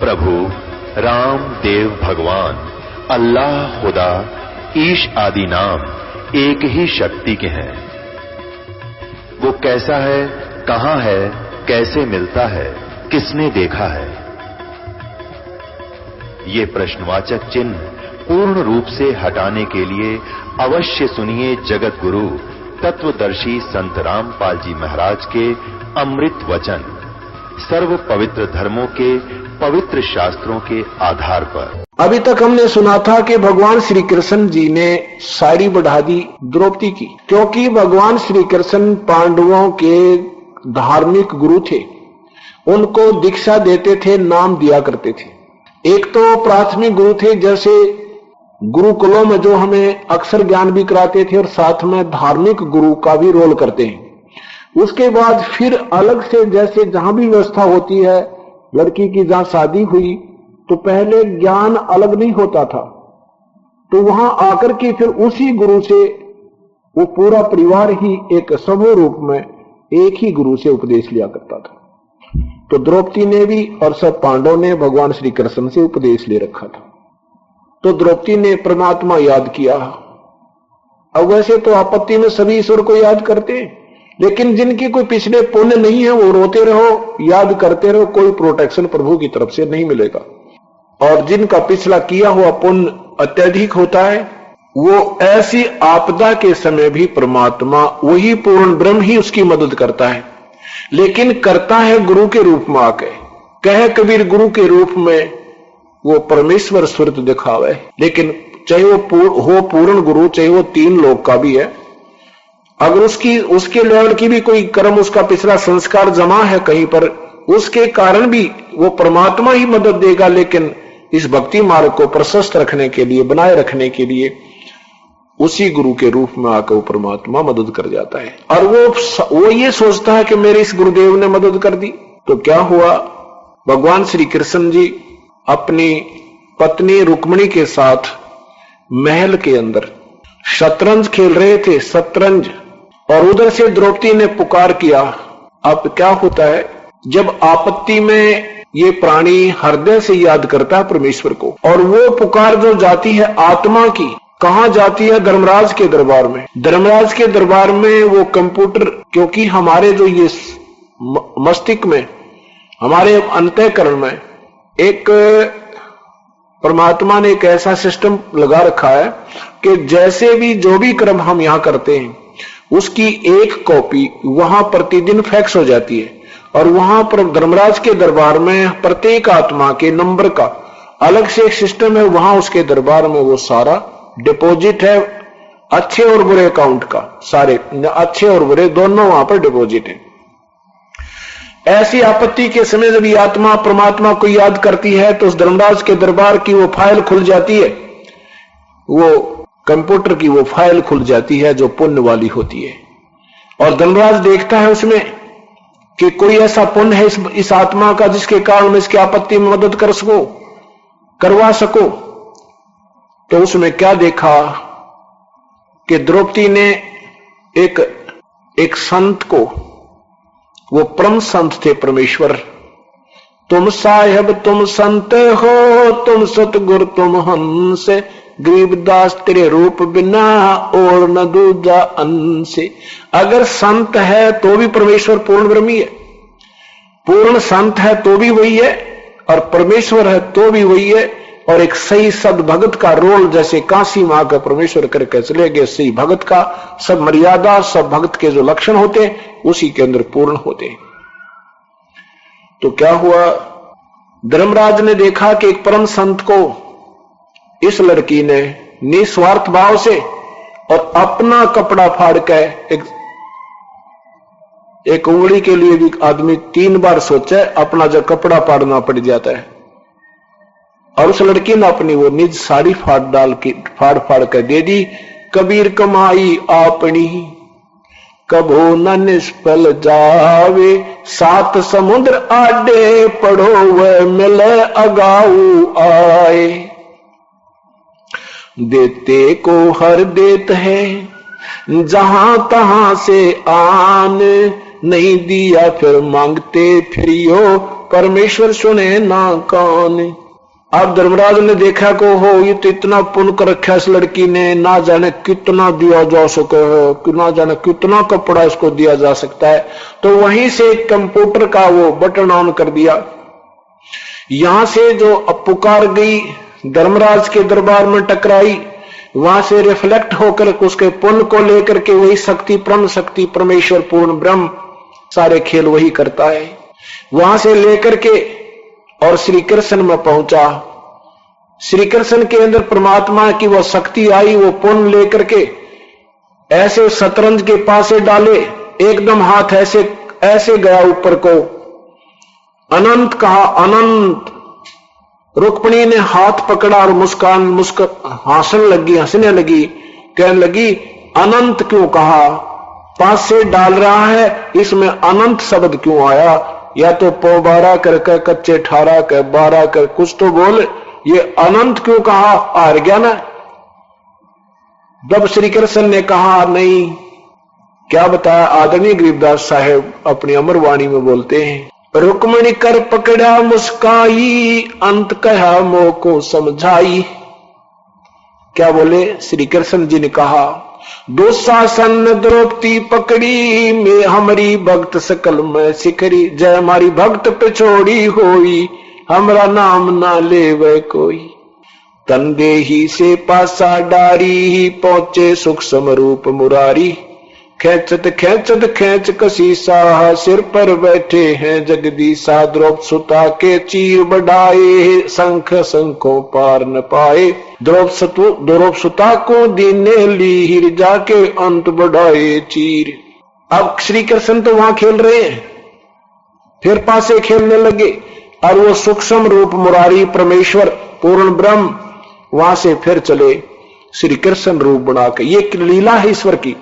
प्रभु राम देव भगवान अल्लाह खुदा ईश आदि नाम एक ही शक्ति के हैं। वो कैसा है, कहां है, कैसे मिलता है, किसने देखा है? ये प्रश्नवाचक चिन्ह पूर्ण रूप से हटाने के लिए अवश्य सुनिए जगत गुरु तत्वदर्शी संत रामपाल जी महाराज के अमृत वचन, सर्व पवित्र धर्मों के पवित्र शास्त्रों के आधार पर। अभी तक हमने सुना था कि भगवान श्री कृष्ण जी ने साड़ी बढ़ा दी द्रौपदी की, क्योंकि भगवान श्री कृष्ण पांडवों के धार्मिक गुरु थे। उनको दीक्षा देते थे, नाम दिया करते थे। एक तो प्राथमिक गुरु थे, जैसे गुरुकुलों में जो हमें अक्षर ज्ञान भी कराते थे, और साथ में धार्मिक गुरु का भी रोल करते हैं। उसके बाद फिर अलग से, जैसे जहां भी व्यवस्था होती है, लड़की की जहां शादी हुई तो पहले ज्ञान अलग नहीं होता था, तो वहां आकर के फिर उसी गुरु से वो पूरा परिवार ही एक समूह रूप में एक ही गुरु से उपदेश लिया करता था। तो द्रौपदी ने भी और सब पांडवों ने भगवान श्री कृष्ण से उपदेश ले रखा था। तो द्रौपदी ने परमात्मा याद किया। अब वैसे तो आपत्ति में सभी ईश्वर को याद करते हैं, लेकिन जिनकी कोई पिछले पुण्य नहीं है वो रोते रहो, याद करते रहो, कोई प्रोटेक्शन प्रभु की तरफ से नहीं मिलेगा। और जिनका पिछला किया हुआ पुण्य अत्यधिक होता है, वो ऐसी आपदा के समय भी परमात्मा वही पूर्ण ब्रह्म ही उसकी मदद करता है, लेकिन करता है गुरु के रूप में आके। कहे कबीर गुरु के रूप में वो परमेश्वर स्वरूप दिखावे, लेकिन चाहे वो हो पूर्ण गुरु, चाहे वो 3 लोक का भी है, अगर उसके लेवल की भी कोई कर्म, उसका पिछला संस्कार जमा है कहीं पर, उसके कारण भी वो परमात्मा ही मदद देगा। लेकिन इस भक्ति मार्ग को प्रशस्त रखने के लिए, बनाए रखने के लिए उसी गुरु के रूप में आकर वो परमात्मा मदद कर जाता है। और वो ये सोचता है कि मेरे इस गुरुदेव ने मदद कर दी। तो क्या हुआ, भगवान श्री कृष्ण जी अपनी पत्नी रुक्मिणी के साथ महल के अंदर शतरंज खेल रहे थे, शतरंज, और उधर से द्रौपदी ने पुकार किया। अब क्या होता है, जब आपत्ति में ये प्राणी हृदय से याद करता है परमेश्वर को, और वो पुकार जो जाती है आत्मा की, कहां जाती है? धर्मराज के दरबार में। धर्मराज के दरबार में वो कंप्यूटर, क्योंकि हमारे जो ये मस्तिष्क में, हमारे अंतःकरण में एक परमात्मा ने एक ऐसा सिस्टम लगा रखा है कि जैसे भी जो भी कर्म हम यहां करते हैं, उसकी एक कॉपी वहां प्रतिदिन फैक्स हो जाती है। और वहां पर धर्मराज के दरबार में प्रत्येक आत्मा के नंबर का अलग से एक सिस्टम है। वहां उसके दरबार में वो सारा डिपॉजिट है, अच्छे और बुरे अकाउंट का, सारे अच्छे और बुरे दोनों वहां पर डिपॉजिट है। ऐसी आपत्ति के समय जब ये आत्मा परमात्मा को याद करती है, तो उस धर्मराज के दरबार की वो फाइल खुल जाती है, वो कंप्यूटर की वो फाइल खुल जाती है जो पुण्य वाली होती है। और धर्मराज देखता है उसमें कि कोई ऐसा पुण्य है इस आत्मा का जिसके कारण इसकी आपत्ति में मदद करवा सको। तो उसमें क्या देखा कि द्रौपदी ने एक संत को, वो परम संत थे परमेश्वर, तुम साहेब तुम संत हो, तुम सतगुरु तुम हंस, गरीबदास तेरे रूप बिना और न दूजा अंश। अगर संत है तो भी परमेश्वर पूर्ण ब्रह्मी है, पूर्ण संत है तो भी वही है, और परमेश्वर है तो भी वही है। और एक सही सद भगत का रोल, जैसे काशी मां का परमेश्वर करके चले गए, सही भगत का सब मर्यादा, सब भगत के जो लक्षण होते उसी के अंदर पूर्ण होते। तो क्या हुआ, धर्मराज ने देखा कि एक परम संत को इस लड़की ने निस्वार्थ भाव से और अपना कपड़ा फाड़ के, एक उंगली के लिए भी आदमी 3 बार सोचे, अपना जब कपड़ा फाड़ना पड़ जाता है। और उस लड़की ने अपनी वो निज साड़ी फाड़ के दे दी। कबीर कमाई आपनी कभो न निष्फल जावे, 7 समुद्र आडे पढ़ो वह मिले अगाऊ आए। देते को हर देत है जहां तहां से आन, नहीं दिया फिर मांगते फिरियो, परमेश्वर सुने ना कान। अब धर्मराज ने देखा को हो ये तो इतना पुण्य कर रखा इस लड़की ने, ना जाने कितना दिया जा सके है, कि ना जाने कितना कपड़ा इसको दिया जा सकता है। तो वहीं से कंप्यूटर का वो बटन ऑन कर दिया। यहां से जो पुकार गई धर्मराज के दरबार में टकराई, वहां से रिफ्लेक्ट होकर उसके पुण्य को लेकर के वही शक्ति परमेश्वर पूर्ण ब्रह्म सारे खेल वही करता है। वहां से लेकर के और श्री कृष्ण में पहुंचा। श्री कृष्ण के अंदर परमात्मा की वो शक्ति आई, वो पुण्य लेकर के ऐसे शतरंज के पासे डाले, एकदम हाथ ऐसे ऐसे गया ऊपर को, अनंत कहा अनंत। रुक्मिणी ने हाथ पकड़ा और हंसने लगी, कहने लगी अनंत क्यों कहा, पास से डाल रहा है इसमें अनंत शब्द क्यों आया, या तो पौ 12 कर कच्चे 18 कर 12 कर कुछ तो बोल, ये अनंत क्यों कहा, हार गया ना। जब श्री कृष्ण ने कहा नहीं, क्या बताया आदरणीय गरीबदास साहेब अपनी अमर वाणी में बोलते हैं, रुक्मिणी कर पकड़ा मुस्काई, अंत कहा मोह को समझाई। क्या बोले श्री कृष्ण जी ने कहा, दुशासन द्रौपदी पकड़ी, मैं हमारी भक्त सकल में सिखरी, जय हमारी भक्त पे छोड़ी होई, हमरा नाम ना ले वह कोई। तन देही से पासा डारी, पहुंचे सूक्ष्म रूप मुरारी, खेचत खेचत खेच कसीसा, सिर पर बैठे हैं जगदीशा, द्रौपदी सुता के चीर बढ़ाए, शंख शंखों पार न पाए, द्रौपदी सुता को दीने लीहिर, जाके अंत बढ़ाए चीर। अब श्री कृष्ण तो वहां खेल रहे हैं, फिर पासे खेलने लगे, और वो सूक्ष्म रूप मुरारी परमेश्वर पूर्ण ब्रह्म वहां से फिर चले श्री कृष्ण रूप बना के। ये लीला है ईश्वर की,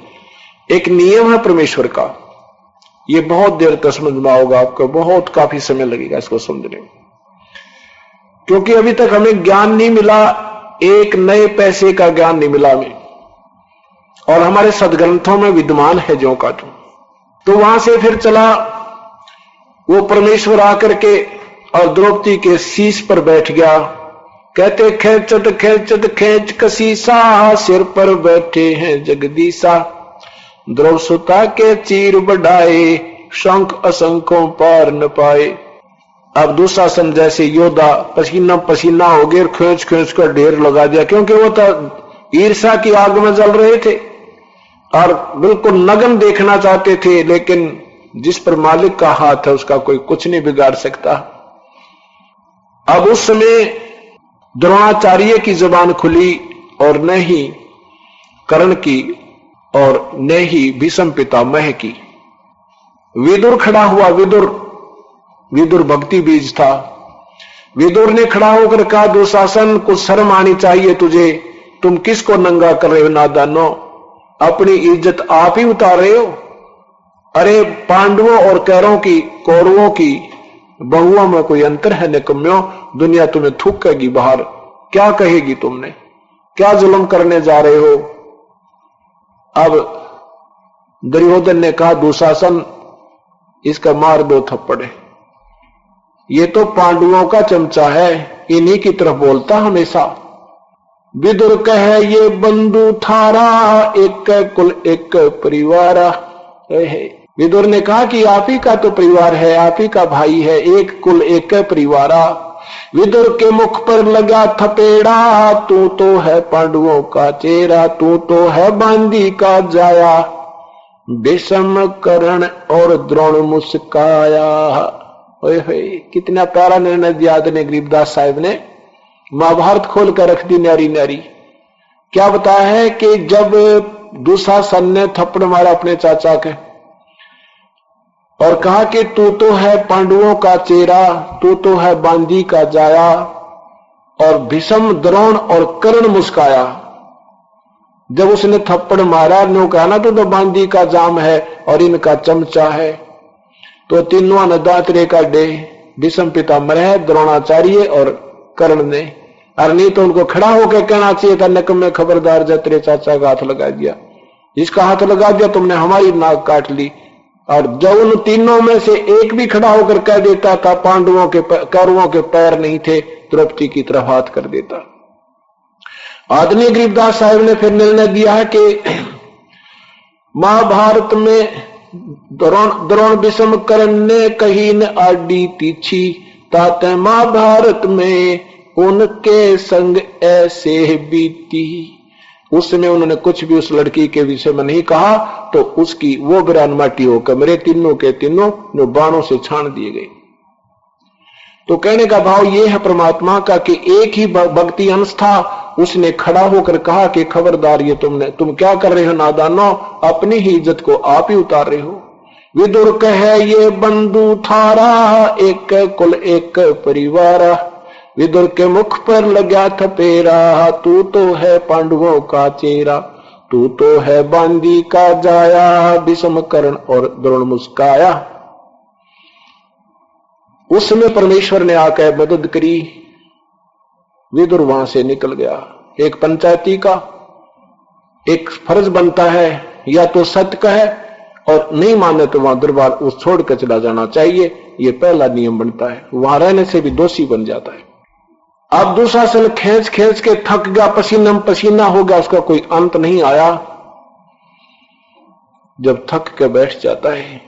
एक नियम है परमेश्वर का। ये बहुत देर तक समझ में आओगा आपको, बहुत काफी समय लगेगा इसको समझने में, क्योंकि अभी तक हमें ज्ञान नहीं मिला, एक नए पैसे का ज्ञान नहीं मिला हमें, और हमारे सदग्रंथों में विद्यमान है ज्यों का त्यों। तो वहां से फिर चला वो परमेश्वर आकर के और द्रौपदी के शीश पर बैठ गया, कहते खेचत खेचत खेच कसीसा, सिर पर बैठे हैं जगदीशा, द्रौपदी सुता के चीर बढ़ाए, शंख असंख्यों पार न पाए। अब दुशासन जैसे योद्धा पसीना पसीना हो गए, खींच खींच कर ढेर लगा दिया, क्योंकि वो तो ईर्ष्या की आग में जल रहे थे और बिल्कुल नग्न देखना चाहते थे, लेकिन जिस पर मालिक का हाथ है उसका कोई कुछ नहीं बिगाड़ सकता। अब उस समय द्रोणाचार्य की जुबान खुली, और न ही कर्ण की और न ही भीष्म पितामह की। विदुर खड़ा हुआ, विदुर भक्ति बीज था। विदुर ने खड़ा होकर कहा, दुशासन कुछ शर्म आनी चाहिए तुझे, तुम किसको नंगा कर रहे हो नादानो, अपनी इज्जत आप ही उतार रहे हो। अरे पांडवों और कौरवों की बहुओं में कोई अंतर है निकम्यों, दुनिया तुम्हें थूकेगी बाहर, क्या कहेगी तुमने, क्या जुल्म करने जा रहे हो। अब दुर्योधन ने कहा, दुशासन इसका मार दो थप्पड़, ये तो पांडवों का चमचा है, इन्हीं की तरफ बोलता हमेशा। विदुर कहे ये बंधु थारा, एक कुल एक परिवार। विदुर ने कहा कि आप ही का तो परिवार है, आप ही का भाई है, एक कुल एक परिवारा। विदुर के मुख पर लगा थपेड़ा, तू तो है पांडवों का चेहरा, तू तो है बांदी का जाया, भीष्म कर्ण और द्रोण मुस्काया। ओए कितना प्यारा निर्णय दिया आदरणीय गरीबदास साहिब ने, महाभारत खोल कर रख दी न्यारी न्यारी। क्या बताया है कि जब दुशासन ने थप्पड़ मारा अपने चाचा के और कहा कि तू तो है पांडवों का चेहरा, तू तो है बांदी का जाया, और भीष्म द्रोण और कर्ण मुस्काया। जब उसने थप्पड़ मारा ने कहा ना तो बांदी का जाम है और इनका चमचा है, तो तीनों ने दांत रे काटे, भीष्म पितामह है, द्रोणाचार्य और कर्ण ने। और नहीं तो उनको खड़ा होकर कहना चाहिए था, नकम्मे खबरदार, जब तेरे चाचा का हाथ लगा दिया, जिसका हाथ लगा दिया तुमने हमारी नाक काट ली, और जब उन तीनों में से एक भी खड़ा होकर कह देता था पांडवों के कौरवों के पैर नहीं थे, द्रौपदी की तरफ हाथ कर देता। आदरणीय गरीबदास साहब ने फिर निर्णय दिया है कि महाभारत में द्रोण विषम कर्ण ने कही न आडी तीछी, ताते महाभारत में उनके संग ऐसे बीती। उस समय उन्होंने कुछ भी उस लड़की के विषय में नहीं कहा, तो उसकी वो बिरान माटी होकर मेरे तीनों के तीनों जो बाणों से छान दिए गए। तो कहने का भाव ये है परमात्मा का कि एक ही भक्ति अंश था, उसने खड़ा होकर कहा कि खबरदार, ये तुम क्या कर रहे हो नादानो, अपनी ही इज्जत को आप ही उतार रहे हो। विदुर कहे ये बंधु थारा, एक कुल एक परिवार, विदुर के मुख पर लगा थपेरा, तू तो है पांडवों का चेहरा, तू तो है बांदी का जाया, विषम कर्ण और द्रोण मुस्काया। उस समय परमेश्वर ने आकर मदद करी, विदुर वहां से निकल गया। एक पंचायती का एक फर्ज बनता है, या तो सत्य कहे और नहीं माने तो वहां दरबार उस छोड़ कर चला जाना चाहिए, ये पहला नियम बनता है। वहां रहने से भी दोषी बन जाता है। अब दुशासन खींच खींच के थक गया, पसीना पसीना हो गया, उसका कोई अंत नहीं आया। जब थक के बैठ जाता है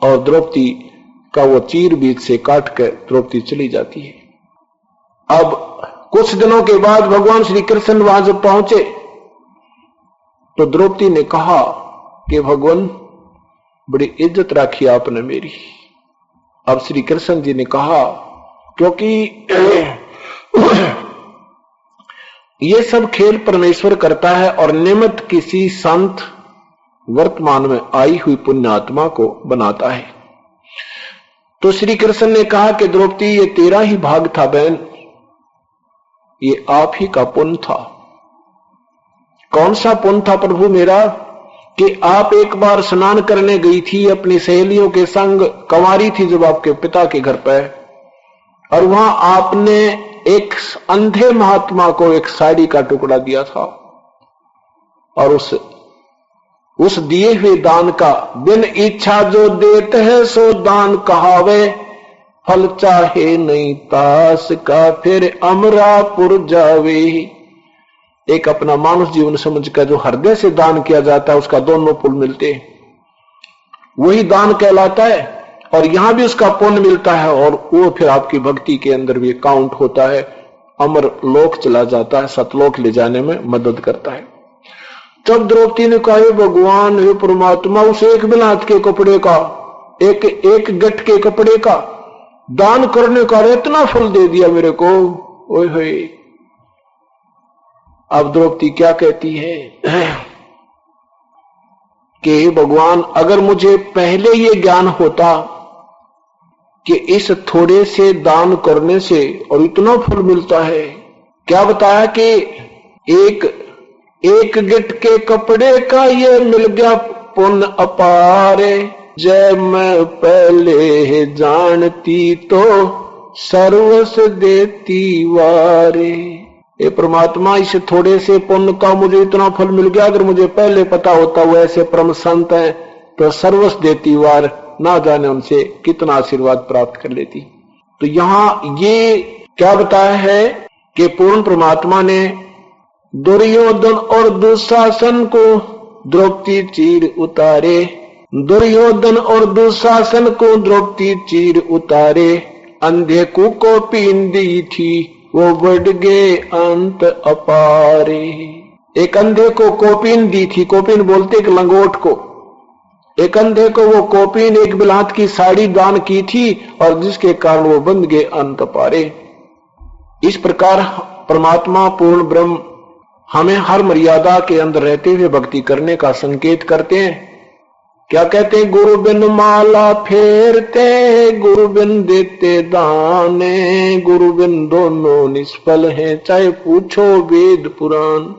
और द्रौपदी का वो चीर बीच से काट कर द्रौपदी चली जाती है। अब कुछ दिनों के बाद भगवान श्री कृष्ण वहां जब पहुंचे तो द्रौपदी ने कहा कि भगवान, बड़ी इज्जत राखी आपने मेरी। अब श्री कृष्ण जी ने कहा, क्योंकि ये सब खेल परमेश्वर करता है और निमित्त किसी संत वर्तमान में आई हुई पुण्य आत्मा को बनाता है। तो श्री कृष्ण ने कहा कि द्रौपदी, ये तेरा ही भाग था बहन, ये आप ही का पुण्य था। कौन सा पुण्य था प्रभु मेरा? कि आप एक बार स्नान करने गई थी अपनी सहेलियों के संग, कंवारी थी जब आपके पिता के घर पे, और वहां आपने एक अंधे महात्मा को एक साड़ी का टुकड़ा दिया था, और उस दिए हुए दान का बिन इच्छा जो देते हैं सो दान कहावे, फल चाहे नहीं तास का फिर अमरापुर जावे। एक अपना मानुष जीवन समझकर जो हृदय से दान किया जाता है उसका दोनों फल मिलते हैं, वही दान कहलाता है। और यहां भी उसका पुण्य मिलता है और वो फिर आपकी भक्ति के अंदर भी काउंट होता है, अमर लोक चला जाता है, सतलोक ले जाने में मदद करता है। तब द्रौपदी ने कहा, भगवान हे परमात्मा, उस एक बिलात के कपड़े का, एक गठ के कपड़े का दान करने का इतना फल दे दिया मेरे को। ओए होए, अब द्रौपदी क्या कहती है कि भगवान, अगर मुझे पहले ये ज्ञान होता कि इस थोड़े से दान करने से और इतना फल मिलता है, क्या बताया कि एक गिट के कपड़े का ये मिल गया पुण्य अपारे, जब मैं पहले जानती तो सर्वस देती वारे। ये परमात्मा, इस थोड़े से पुण्य का मुझे इतना फल मिल गया, अगर मुझे पहले पता होता वो ऐसे परम संत है तो सर्वस देती वार, ना जाने उनसे कितना आशीर्वाद प्राप्त कर लेती। तो यहां ये क्या बताया है कि पूर्ण परमात्मा ने दुर्योधन और दुशासन को द्रौपदी चीर उतारे, दुर्योधन और दुशासन को द्रौपदी चीर उतारे, अंधे को पीन दी थी वो बढ़ गए अंत अपारे। एक अंधे को कोपीन दी थी, कोपीन बोलते एक लंगोट को, एक अंधे को वो कोपीन एक बिलात की साड़ी दान की थी और जिसके कारण वो बंध गए अंत अपारे। इस प्रकार परमात्मा पूर्ण ब्रह्म हमें हर मर्यादा के अंदर रहते हुए भक्ति करने का संकेत करते हैं। क्या कहते हैं? गुरु बिन माला फेरते, गुरु बिन देते दाने, गुरु बिन दोनों निष्फल हैं चाहे पूछो वेद पुराण।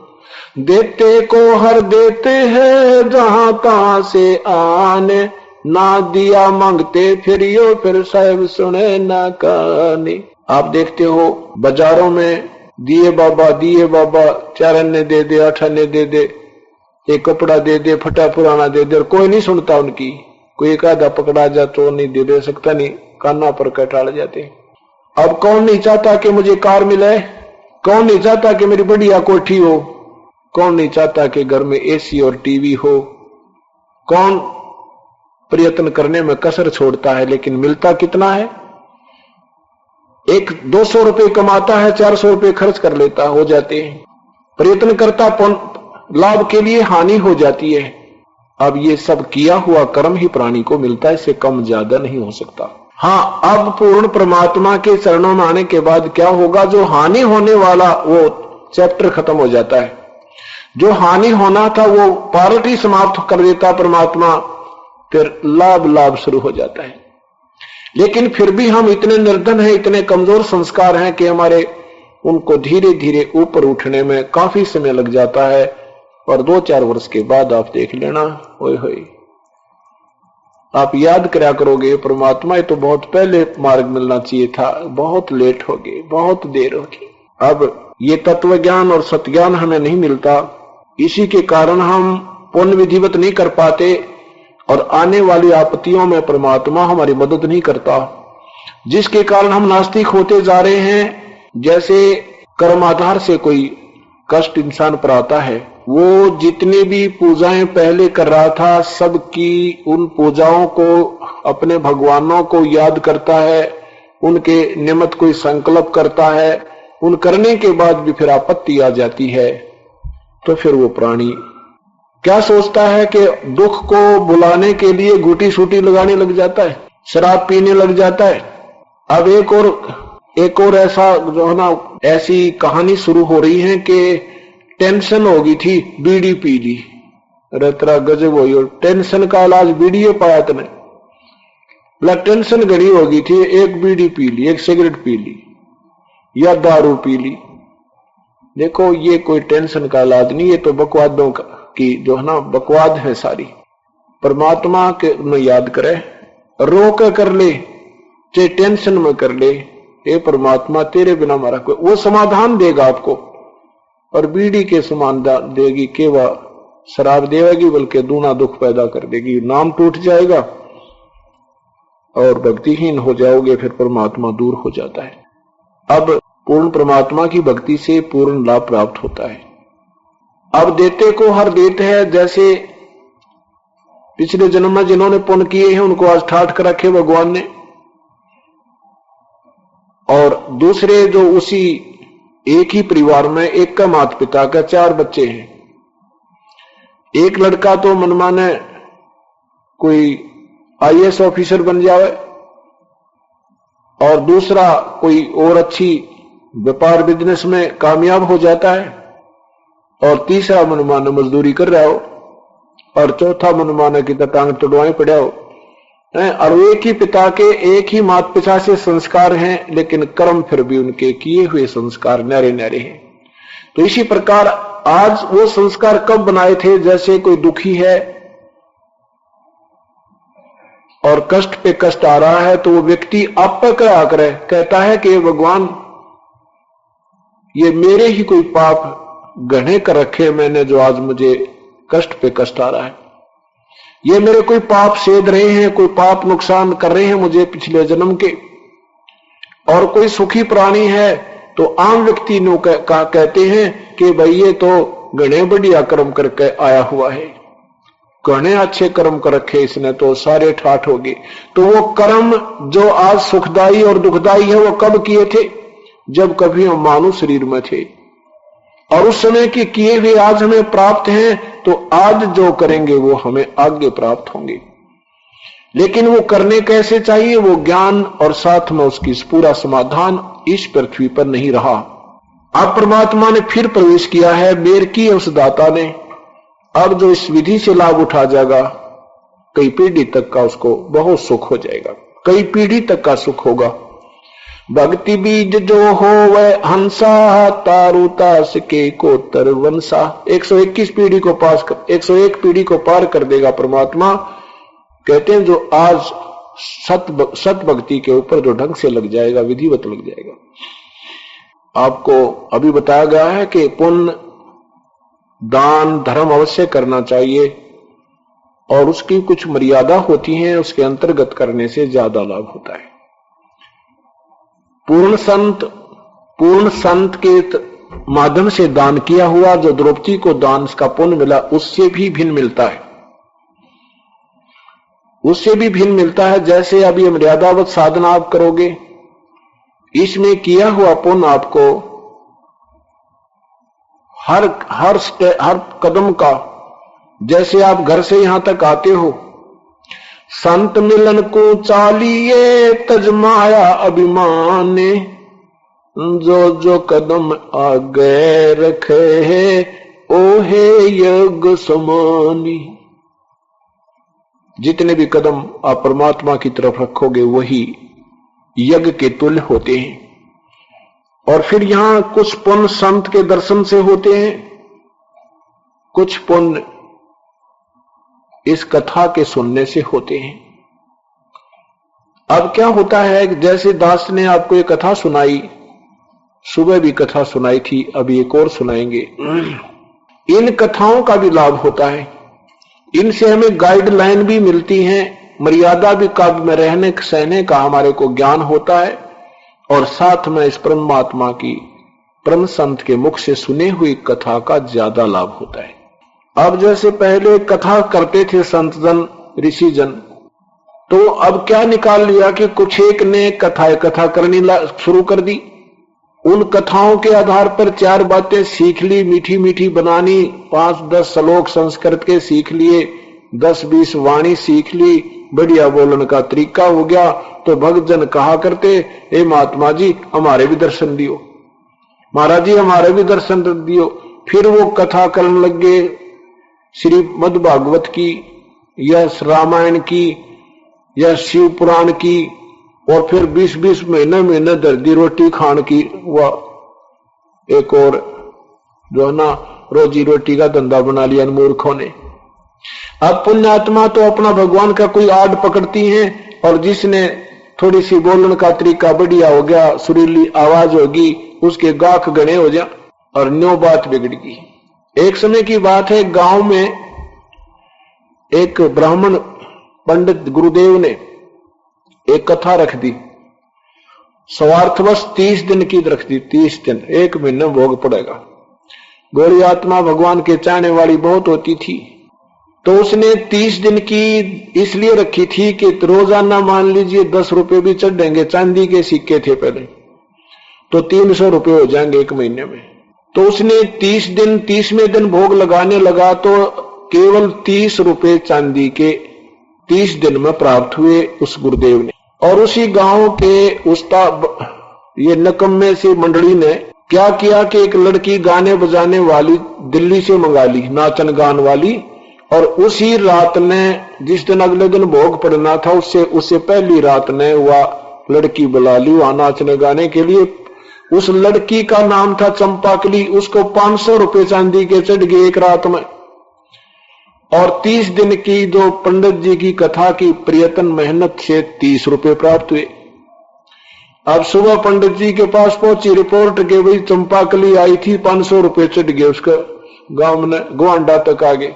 देते को हर देते हैं जहां तहां से आने, ना दिया मांगते फिरियो फिर साहब सुने ना कहानी। आप देखते हो बाजारों में दिए बाबा, 4 अन्ने दे दे, 8 अन्ने दे दे, एक कपड़ा दे दे, फटा पुराना दे दे, और कोई नहीं सुनता उनकी। कोई एक आधा पकड़ा जा तो नहीं दे सकता, नहीं कान्ना पर कटाड़ जाते। अब कौन नहीं चाहता कि मुझे कार मिले, कौन नहीं चाहता कि मेरी बढ़िया कोठी हो, कौन नहीं चाहता कि घर में एसी और टीवी हो, कौन प्रयत्न करने में कसर छोड़ता है, लेकिन मिलता कितना है। एक 200 रुपए कमाता है, 400 रुपए खर्च कर लेता, हो जाते हैं। प्रयत्न करता लाभ के लिए, हानि हो जाती है। अब ये सब किया हुआ कर्म ही प्राणी को मिलता है, इससे कम ज्यादा नहीं हो सकता। हाँ, अब पूर्ण परमात्मा के चरणों में आने के बाद क्या होगा, जो हानि होने वाला वो चैप्टर खत्म हो जाता है। जो हानि होना था वो पार्ट ही समाप्त कर देता परमात्मा, फिर लाभ शुरू हो जाता है। लेकिन फिर भी हम इतने निर्धन हैं, इतने कमजोर संस्कार हैं कि हमारे उनको धीरे धीरे ऊपर उठने में काफी समय लग जाता है। और 2-4 वर्ष के बाद आप देख लेना, ओए होए, आप याद करा करोगे परमात्मा ये तो बहुत पहले मार्ग मिलना चाहिए था, बहुत लेट हो गए, बहुत देर हो गई। अब ये तत्व ज्ञान और सत्य ज्ञान हमें नहीं मिलता, इसी के कारण हम पुण्य विधिवत नहीं कर पाते और आने वाली आपत्तियों में परमात्मा हमारी मदद नहीं करता, जिसके कारण हम नास्तिक होते जा रहे हैं। जैसे कर्म आधार से कोई कष्ट इंसान पर आता है, वो जितनी भी पूजाएं पहले कर रहा था, सबकी उन पूजाओं को अपने भगवानों को याद करता है, उनके निमित्त कोई संकल्प करता है, उन करने के बाद भी फिर आपत्ति आ जाती है, तो फिर वो प्राणी क्या सोचता है कि दुख को बुलाने के लिए गुटी सूटी लगाने लग जाता है, शराब पीने लग जाता है। अब एक और ऐसा जो है ना, ऐसी कहानी शुरू हो रही है कि टेंशन हो गई थी, बीड़ी पी ली, अरे तेरा गजब हो गई, टेंशन का इलाज बीड़ी पाया तने, मतलब टेंशन घड़ी हो गई थी, एक बीड़ी पी ली, एक सिगरेट पी ली या दारू पी ली। देखो ये कोई टेंशन का इलाज नहीं, ये तो बकवादों की जो है ना बकवाद है सारी। परमात्मा के में याद करे, रो कर ले, चाहे टेंशन में कर ले, हे परमात्मा तेरे बिना हमारा कोई, वो समाधान देगा आपको। और बीड़ी के समान देगी कि वह शराब देगी, बल्कि दूना दुख पैदा कर देगी, नाम टूट जाएगा और भक्तिहीन हो जाओगे, फिर परमात्मा दूर हो जाता है। अब पूर्ण परमात्मा की भक्ति से पूर्ण लाभ प्राप्त होता है। अब देते को हर देते है, जैसे पिछले जन्म में जिन्होंने पुण्य किए हैं उनको आज ठाठ कर रखे भगवान ने, और दूसरे जो उसी एक ही परिवार में एक का माता पिता का 4 बच्चे हैं, एक लड़का तो मनमाने कोई IAS ऑफिसर बन जावे और दूसरा कोई और अच्छी व्यापार बिजनेस में कामयाब हो जाता है, और तीसरा मनमाना मजदूरी कर रहा हो, और चौथा मनमाना की टांग तोड़वाए पड़ा हो। और एक ही पिता के एक ही माता पिता से संस्कार हैं, लेकिन कर्म फिर भी उनके किए हुए संस्कार न्यारे न्यारे हैं। तो इसी प्रकार आज वो संस्कार कब बनाए थे, जैसे कोई दुखी है और कष्ट पे कष्ट आ रहा है, तो वो व्यक्ति आप पर क्या करे, कहता है कि भगवान ये मेरे ही कोई पाप गढ़े कर रखे मैंने, जो आज मुझे कष्ट पे कष्ट आ रहा है, ये मेरे कोई पाप सेध रहे हैं, कोई पाप नुकसान कर रहे हैं मुझे पिछले जन्म के। और कोई सुखी प्राणी है तो आम व्यक्ति नो कहते हैं कि भाई ये तो घने बढ़िया कर्म करके आया हुआ है, घने अच्छे कर्म कर रखे इसने, तो सारे ठाठ हो गए। तो वो कर्म जो आज सुखदाई और दुखदाई है वो कब किए थे, जब कभी हम मानव शरीर में थे, और उस समय के किए हुए आज हमें प्राप्त हैं, तो आज जो करेंगे वो हमें आगे प्राप्त होंगे। लेकिन वो करने कैसे चाहिए, वो ज्ञान और साथ में उसकी पूरा समाधान इस पृथ्वी पर नहीं रहा। अब परमात्मा ने फिर प्रवेश किया है, मेर की उस दाता ने। अब जो इस विधि से लाभ उठा जाएगा, कई पीढ़ी तक का उसको बहुत सुख हो जाएगा, कई पीढ़ी तक का सुख होगा। भक्ति बीज जो हो वह हंसा, तारू तास के कोतर वंसा। 121 पीढ़ी को पास कर 101 पीढ़ी को पार कर देगा परमात्मा। कहते हैं जो आज सत भक्ति के ऊपर जो ढंग से लग जाएगा, विधिवत लग जाएगा। आपको अभी बताया गया है कि पुण्य दान धर्म अवश्य करना चाहिए, और उसकी कुछ मर्यादा होती है, उसके अंतर्गत करने से ज्यादा लाभ होता है। पूर्ण संत के माध्यम से दान किया हुआ जो द्रौपदी को दान का पुण्य मिला, उससे भी भिन्न मिलता है, उससे भी भिन्न मिलता है। जैसे अब ये मर्यादावत साधना आप करोगे, इसमें किया हुआ पुण्य आपको हर कदम का, जैसे आप घर से यहां तक आते हो, संत मिलन को चालिए तजमाया अभिमाने, जो कदम आगे रखे है ओहे यज्ञ समानी। जितने भी कदम आप परमात्मा की तरफ रखोगे वही यज्ञ के तुल्य होते हैं। और फिर यहां कुछ पुण्य संत के दर्शन से होते हैं, कुछ पुण्य इस कथा के सुनने से होते हैं। अब क्या होता है, जैसे दास ने आपको ये कथा सुनाई, सुबह भी कथा सुनाई थी, अभी एक और सुनाएंगे। इन कथाओं का भी लाभ होता है, इनसे हमें गाइडलाइन भी मिलती है, मर्यादा भी काबू में रहने सहने का हमारे को ज्ञान होता है, और साथ में इस परमात्मा की परम संत के मुख से सुनी हुई कथा का ज्यादा लाभ होता है। अब जैसे पहले कथा करते थे संत जन ऋषि जन, तो अब क्या निकाल लिया कि कुछ एक ने कथा करनी शुरू कर दी। उन कथाओं के आधार पर 4 बातें सीख ली, मीठी मीठी बनानी, 5-10 श्लोक संस्कृत के सीख लिए, 10-20 वाणी सीख ली, बढ़िया बोलने का तरीका हो गया। तो भक्त जन कहा करते, हे महात्मा जी हमारे भी दर्शन दियो, महाराज जी हमारे भी दर्शन दियो। फिर वो कथा करने लग गए श्रीमद् भागवत की या रामायण की या शिव पुराण की, और फिर 20-20 महीने दर्दी रोटी खान की, वह एक और जो है ना रोजी रोटी का धंधा बना लिया मूर्खों ने। अब पुण्यात्मा तो अपना भगवान का कोई आड़ पकड़ती हैं, और जिसने थोड़ी सी बोलने का तरीका बढ़िया हो गया, सुरीली आवाज होगी, उसके गाख गणे हो जा और न्यो बात बिगड़ गई। एक समय की बात है, गांव में एक ब्राह्मण पंडित गुरुदेव ने एक कथा रख दी, स्वार्थवश 30 दिन की रख दी। 30 दिन, 1 महीना भोग पड़ेगा। गोरी आत्मा भगवान के चाहने वाली बहुत होती थी, तो उसने 30 दिन की इसलिए रखी थी कि रोजाना मान लीजिए 10 रुपए भी चढ़ेंगे, चांदी के सिक्के थे पहले, तो 300 रुपए हो जाएंगे 1 महीने में। तो उसने 30वें दिन भोग लगाने लगा, तो केवल 30 रुपए चांदी के 30 दिन में प्राप्त हुए उस गुरुदेव ने। और उसी गांव के उस्ताद ये नकम्मे से मंडली ने क्या किया कि एक लड़की गाने बजाने वाली दिल्ली से मंगा ली, नाचन गान वाली, और उसी रात ने जिस दिन अगले दिन भोग पड़ना था, उससे पहली रात ने वह लड़की बुला ली वहां नाचने गाने के लिए। उस लड़की का नाम था चंपाकली, उसको 500 रुपए चांदी के चढ़ गए एक रात में। और 30 दिन की जो पंडित जी की कथा की प्रयत्न मेहनत से 30 रुपए प्राप्त हुए। अब सुबह पंडित जी के पास पहुंची रिपोर्ट के भाई चंपाकली आई थी, 500 रुपए चढ़ गए उसका, गांव में गोंडा तक आ गए।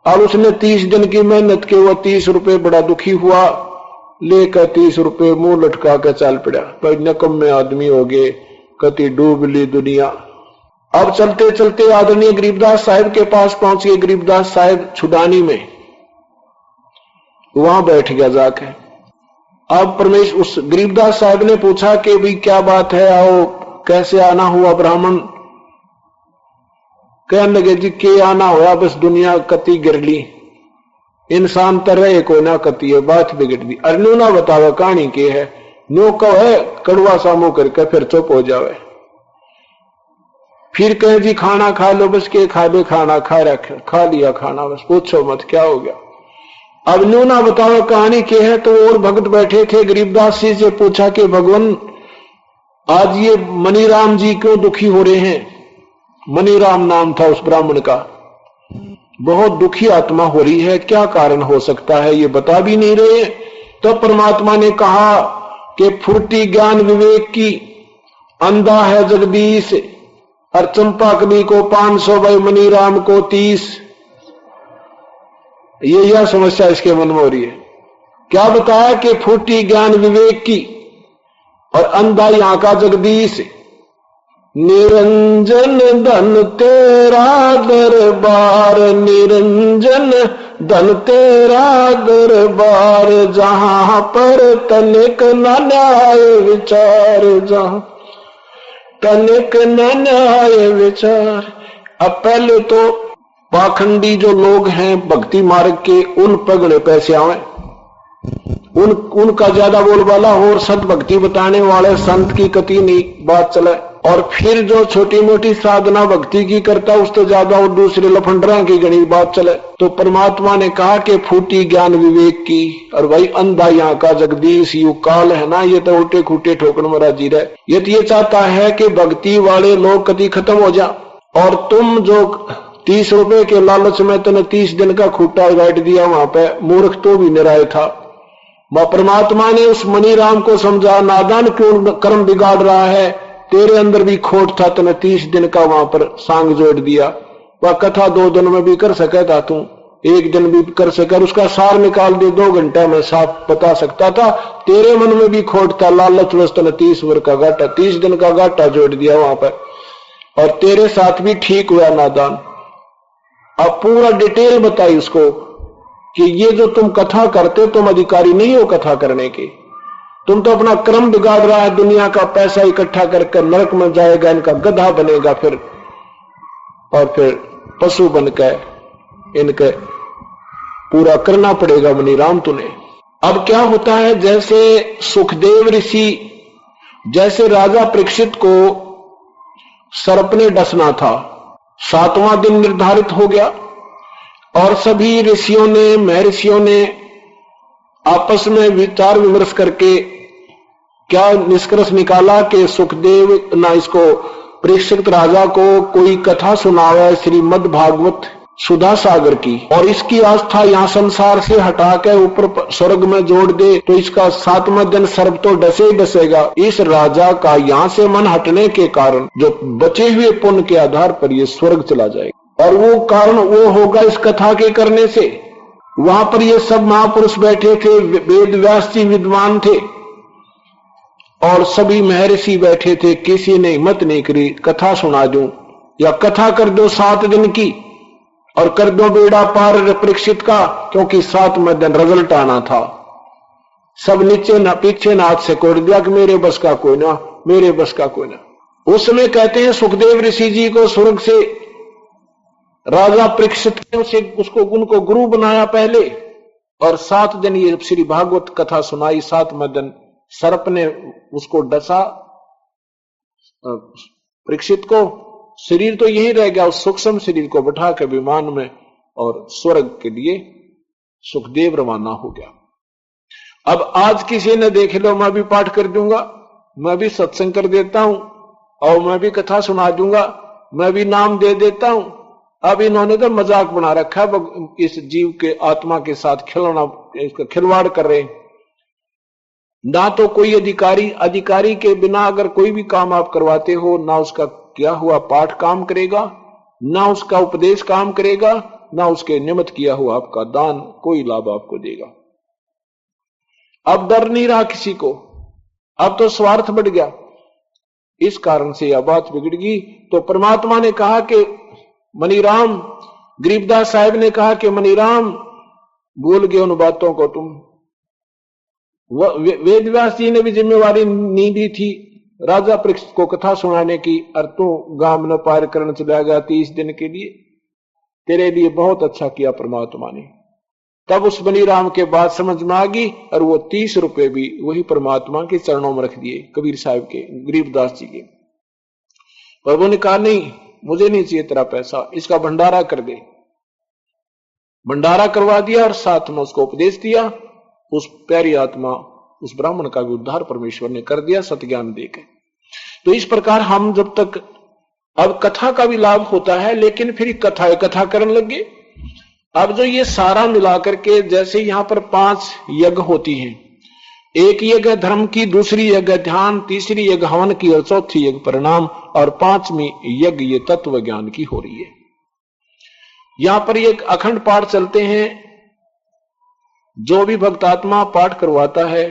और उसने 30 दिन की मेहनत के वो 30 रुपए बड़ा दुखी हुआ, लेकर 30 रुपए मुंह लटका कर चल पड़ा। पर नकम्मे आदमी हो गए, कति डूब ली दुनिया। अब चलते चलते आदरणीय गरीबदास साहिब के पास पहुंच गए। गरीबदास साहिब छुडानी में, वहां बैठ गया जाके। अब परमेश्वर उस गरीबदास साहिब ने पूछा कि भाई क्या बात है, आओ, कैसे आना हुआ ब्राह्मण? कहने लगे जी के आना हुआ, बस दुनिया कति गिर ली, इंसान तरह को ना कती है, बात बिगड़ दी। अरे ना बतावे कहानी के है, नो कहो है कड़वा सामो करके फिर चुप हो जावे। फिर कहे जी खाना खा लो, बस के खा ले, खाना खा लिया खाना, बस पूछो मत क्या हो गया। अब न्यू ना बताओ कहानी के है। तो और भक्त बैठे थे, गरीबदास जी से पूछा कि भगवान आज ये मनीराम जी क्यों दुखी हो रहे हैं? मनीराम नाम था उस ब्राह्मण का। बहुत दुखी आत्मा हो रही है, क्या कारण हो सकता है ये बता भी नहीं रहे। तो परमात्मा ने कहा कि फुर्ती ज्ञान विवेक की अंधा है जगदीश, और चंपाकली को 500 भाई मनीराम को 30। ये यह समस्या इसके मन में हो रही है। क्या बताया कि फूटी ज्ञान विवेक की और अंधा यहां का जगदीश। निरंजन धन तेरा दरबार, निरंजन धन तेरा दरबार, जहां पर तनिक न न्याय विचार, जहां तनिक न न्याय विचार। अब पहले तो पाखंडी जो लोग हैं भक्ति मार्ग के, उन पगड़े पैसे आवे, उनका ज्यादा बोलबाला हो और सत भक्ति बताने वाले संत की कति नहीं बात चले। और फिर जो छोटी मोटी साधना भक्ति की करता उससे ज्यादा और दूसरे लफंडरा की गणी बात चले। तो परमात्मा ने कहा कि फूटी ज्ञान विवेक की और भाई अंधा यहाँ का जगदीश। यू काल है ना, ये तो उल्टे खूटे ठोकन में राजी रहे। ये चाहता है कि भक्ति वाले लोग कति खत्म हो जा, और तुम जो 30 रुपए के लालच में तुमने 30 दिन का खूटा गाड़ दिया वहां पे, मूर्ख तो भी निराय था। वह परमात्मा ने उस मणिराम को समझा, नादान क्यों कर्म बिगाड़ रहा है, तेरे अंदर भी खोट था, तूने 30 दिन का वहां पर सांग जोड़ दिया। वह कथा 2 दिन में भी कर सका था, तू 1 दिन भी कर सका, उसका सार निकाल दे 2 घंटा में साफ बता सकता था। तेरे मन में भी खोट था, लालच वस्तु ने 30 वर्ष का घाटा, 30 दिन का घाटा जोड़ दिया वहां पर, और तेरे साथ भी ठीक हुआ नादान। अब पूरा डिटेल बताई उसको कि ये जो तुम कथा करते, तुम अधिकारी नहीं हो कथा करने के, तुम तो अपना क्रम बिगाड़ रहा है, दुनिया का पैसा इकट्ठा करके नरक में जाएगा, इनका गधा बनेगा फिर, और फिर पशु बनकर इनके पूरा करना पड़ेगा मणिराम तुने। अब क्या होता है, जैसे सुखदेव ऋषि, जैसे राजा परीक्षित को सर्प ने डसना था, 7वां दिन निर्धारित हो गया और सभी ऋषियों ने, महर्षियों ने आपस में विचार विमर्श करके क्या निष्कर्ष निकाला कि सुखदेव ना इसको परीक्षित राजा को कोई कथा सुनावे श्रीमद् भागवत सुधा सागर की, और इसकी आस्था यहां संसार से हटा के ऊपर स्वर्ग में जोड़ दे, तो इसका 7वां दिन सर्प तो डसे ही डसेगा। इस राजा का यहां से मन हटने के कारण जो बचे हुए पुण्य के आधार पर ये स्वर्ग चला जाएगा, और वो कारण वो होगा इस कथा के करने से। वहां पर ये सब महापुरुष बैठे थे, वेद व्यास जी विद्वान थे और सभी महर्षि बैठे थे, किसी ने हिम्मत नहीं करी कथा सुना दूं या कथा कर दो 7 दिन की और कर दो बेड़ा पार परीक्षित का, क्योंकि 7वें दिन रिजल्ट आना था। सब नीचे ना पीछे ना हाथ से कोड़ दिया कि मेरे बस का कोई ना, मेरे बस का कोई ना। उस समय कहते हैं सुखदेव ऋषि जी को स्वर्ग से राजा परीक्षित ने उसको उनको गुरु बनाया पहले, और 7 दिन ये श्री भागवत कथा सुनाई। 7वें दिन सर्प ने उसको डसा परीक्षित को, शरीर तो यही रह गया, उस सूक्ष्म शरीर को बैठा के विमान में और स्वर्ग के लिए सुखदेव रवाना हो गया। अब आज किसी ने देख लो, मैं भी पाठ कर दूंगा, मैं भी सत्संग कर देता हूं और मैं भी कथा सुना दूंगा, मैं भी नाम दे देता हूं। अब इन्होंने तो मजाक बना रखा है, इस जीव के आत्मा के साथ खिलौना, इसका खिलवाड़ कर रहे हैं। ना तो कोई अधिकारी के बिना अगर कोई भी काम आप करवाते हो, ना उसका किया हुआ पाठ काम करेगा, ना उसका उपदेश काम करेगा, ना उसके निमित्त किया हुआ आपका दान कोई लाभ आपको देगा। अब डर नहीं रहा किसी को, अब तो स्वार्थ बढ़ गया। इस कारण से यह बात बिगड़ गई। तो परमात्मा ने कहा कि मणिराम, गरीबदास साहब ने कहा कि मणिराम भूल गए उन बातों को तुम। वेद व्यास जी ने भी जिम्मेवारी नहीं दी थी राजा परीक्षित को कथा सुनाने की, और तू गांव न पार करने चला गया 30 दिन के लिए। तेरे लिए बहुत अच्छा किया परमात्मा ने। तब उस मणिराम के बात समझ में आ गई, और वो 30 रुपए भी वही परमात्मा के चरणों में रख दिए, कबीर साहब के, गरीबदास जी के। प्रभु ने कहा नहीं, मुझे नहीं चाहिए तेरा पैसा, इसका भंडारा कर दे। भंडारा करवा दिया और साथ में उसको उपदेश दिया। उस प्यारी आत्मा, उस ब्राह्मण का भी उद्धार परमेश्वर ने कर दिया सतज्ञान देकर। तो इस प्रकार हम जब तक, अब कथा का भी लाभ होता है, लेकिन फिर कथा करने लगे। अब जो ये सारा मिलाकर के, जैसे यहां पर 5 यज्ञ होती हैं, एक यज्ञ धर्म की, दूसरी यज्ञ ध्यान, तीसरी यज्ञ हवन की और चौथी यज्ञ परिणाम, और 5वीं यज्ञ ये तत्व ज्ञान की हो रही है। यहां पर एक अखंड पाठ चलते हैं जो भी भक्तात्मा पाठ करवाता है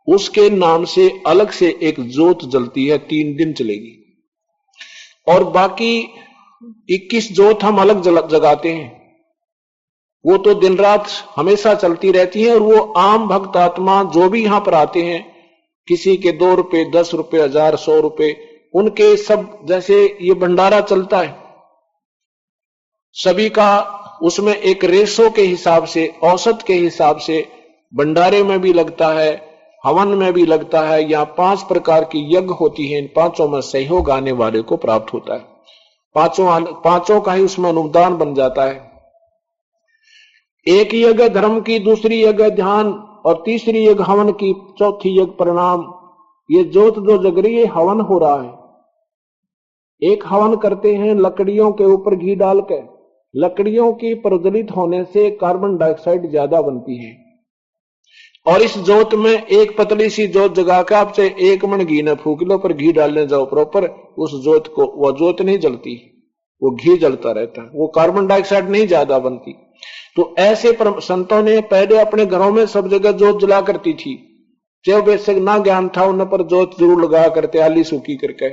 उसके नाम से अलग से एक ज्योत जलती है, 3 दिन चलेगी। और बाकी 21 ज्योत हम अलग जगाते हैं, वो तो दिन रात हमेशा चलती रहती है। और वो आम भक्त आत्मा जो भी यहां पर आते हैं, किसी के 2 रुपए, 10 रुपए, 1000, 100 रुपए, उनके सब, जैसे ये भंडारा चलता है, सभी का उसमें एक रेशो के हिसाब से, औसत के हिसाब से भंडारे में भी लगता है, हवन में भी लगता है। या 5 प्रकार की यज्ञ होती है, इन 5 में सहयोग आने वाले को प्राप्त होता है। पांचों का ही उसमें अनुदान बन जाता है। एक यज्ञ धर्म की, दूसरी यज्ञ ध्यान, और तीसरी यज्ञ हवन की, चौथी यज्ञ प्रणाम। ये ज्योत जो जग रही है, हवन हो रहा है। एक हवन करते हैं लकड़ियों के ऊपर घी डाल के। लकड़ियों की प्रज्वलित होने से कार्बन डाइऑक्साइड ज्यादा बनती है, और इस ज्योत में एक पतली सी ज्योत जगा के आपसे 1 मन घी न फूक लो, पर घी डालने जाओ प्रॉपर, उस ज्योत को, वो ज्योत नहीं जलती, वो घी जलता रहता है, वो कार्बन डाइऑक्साइड नहीं ज्यादा बनती। तो ऐसे संतों ने पहले अपने घरों में सब जगह ज्योत जला करती थी। जो बेशक ना ज्ञान था उन पर ज्योत जरूर लगा करते, आली सूखी करके।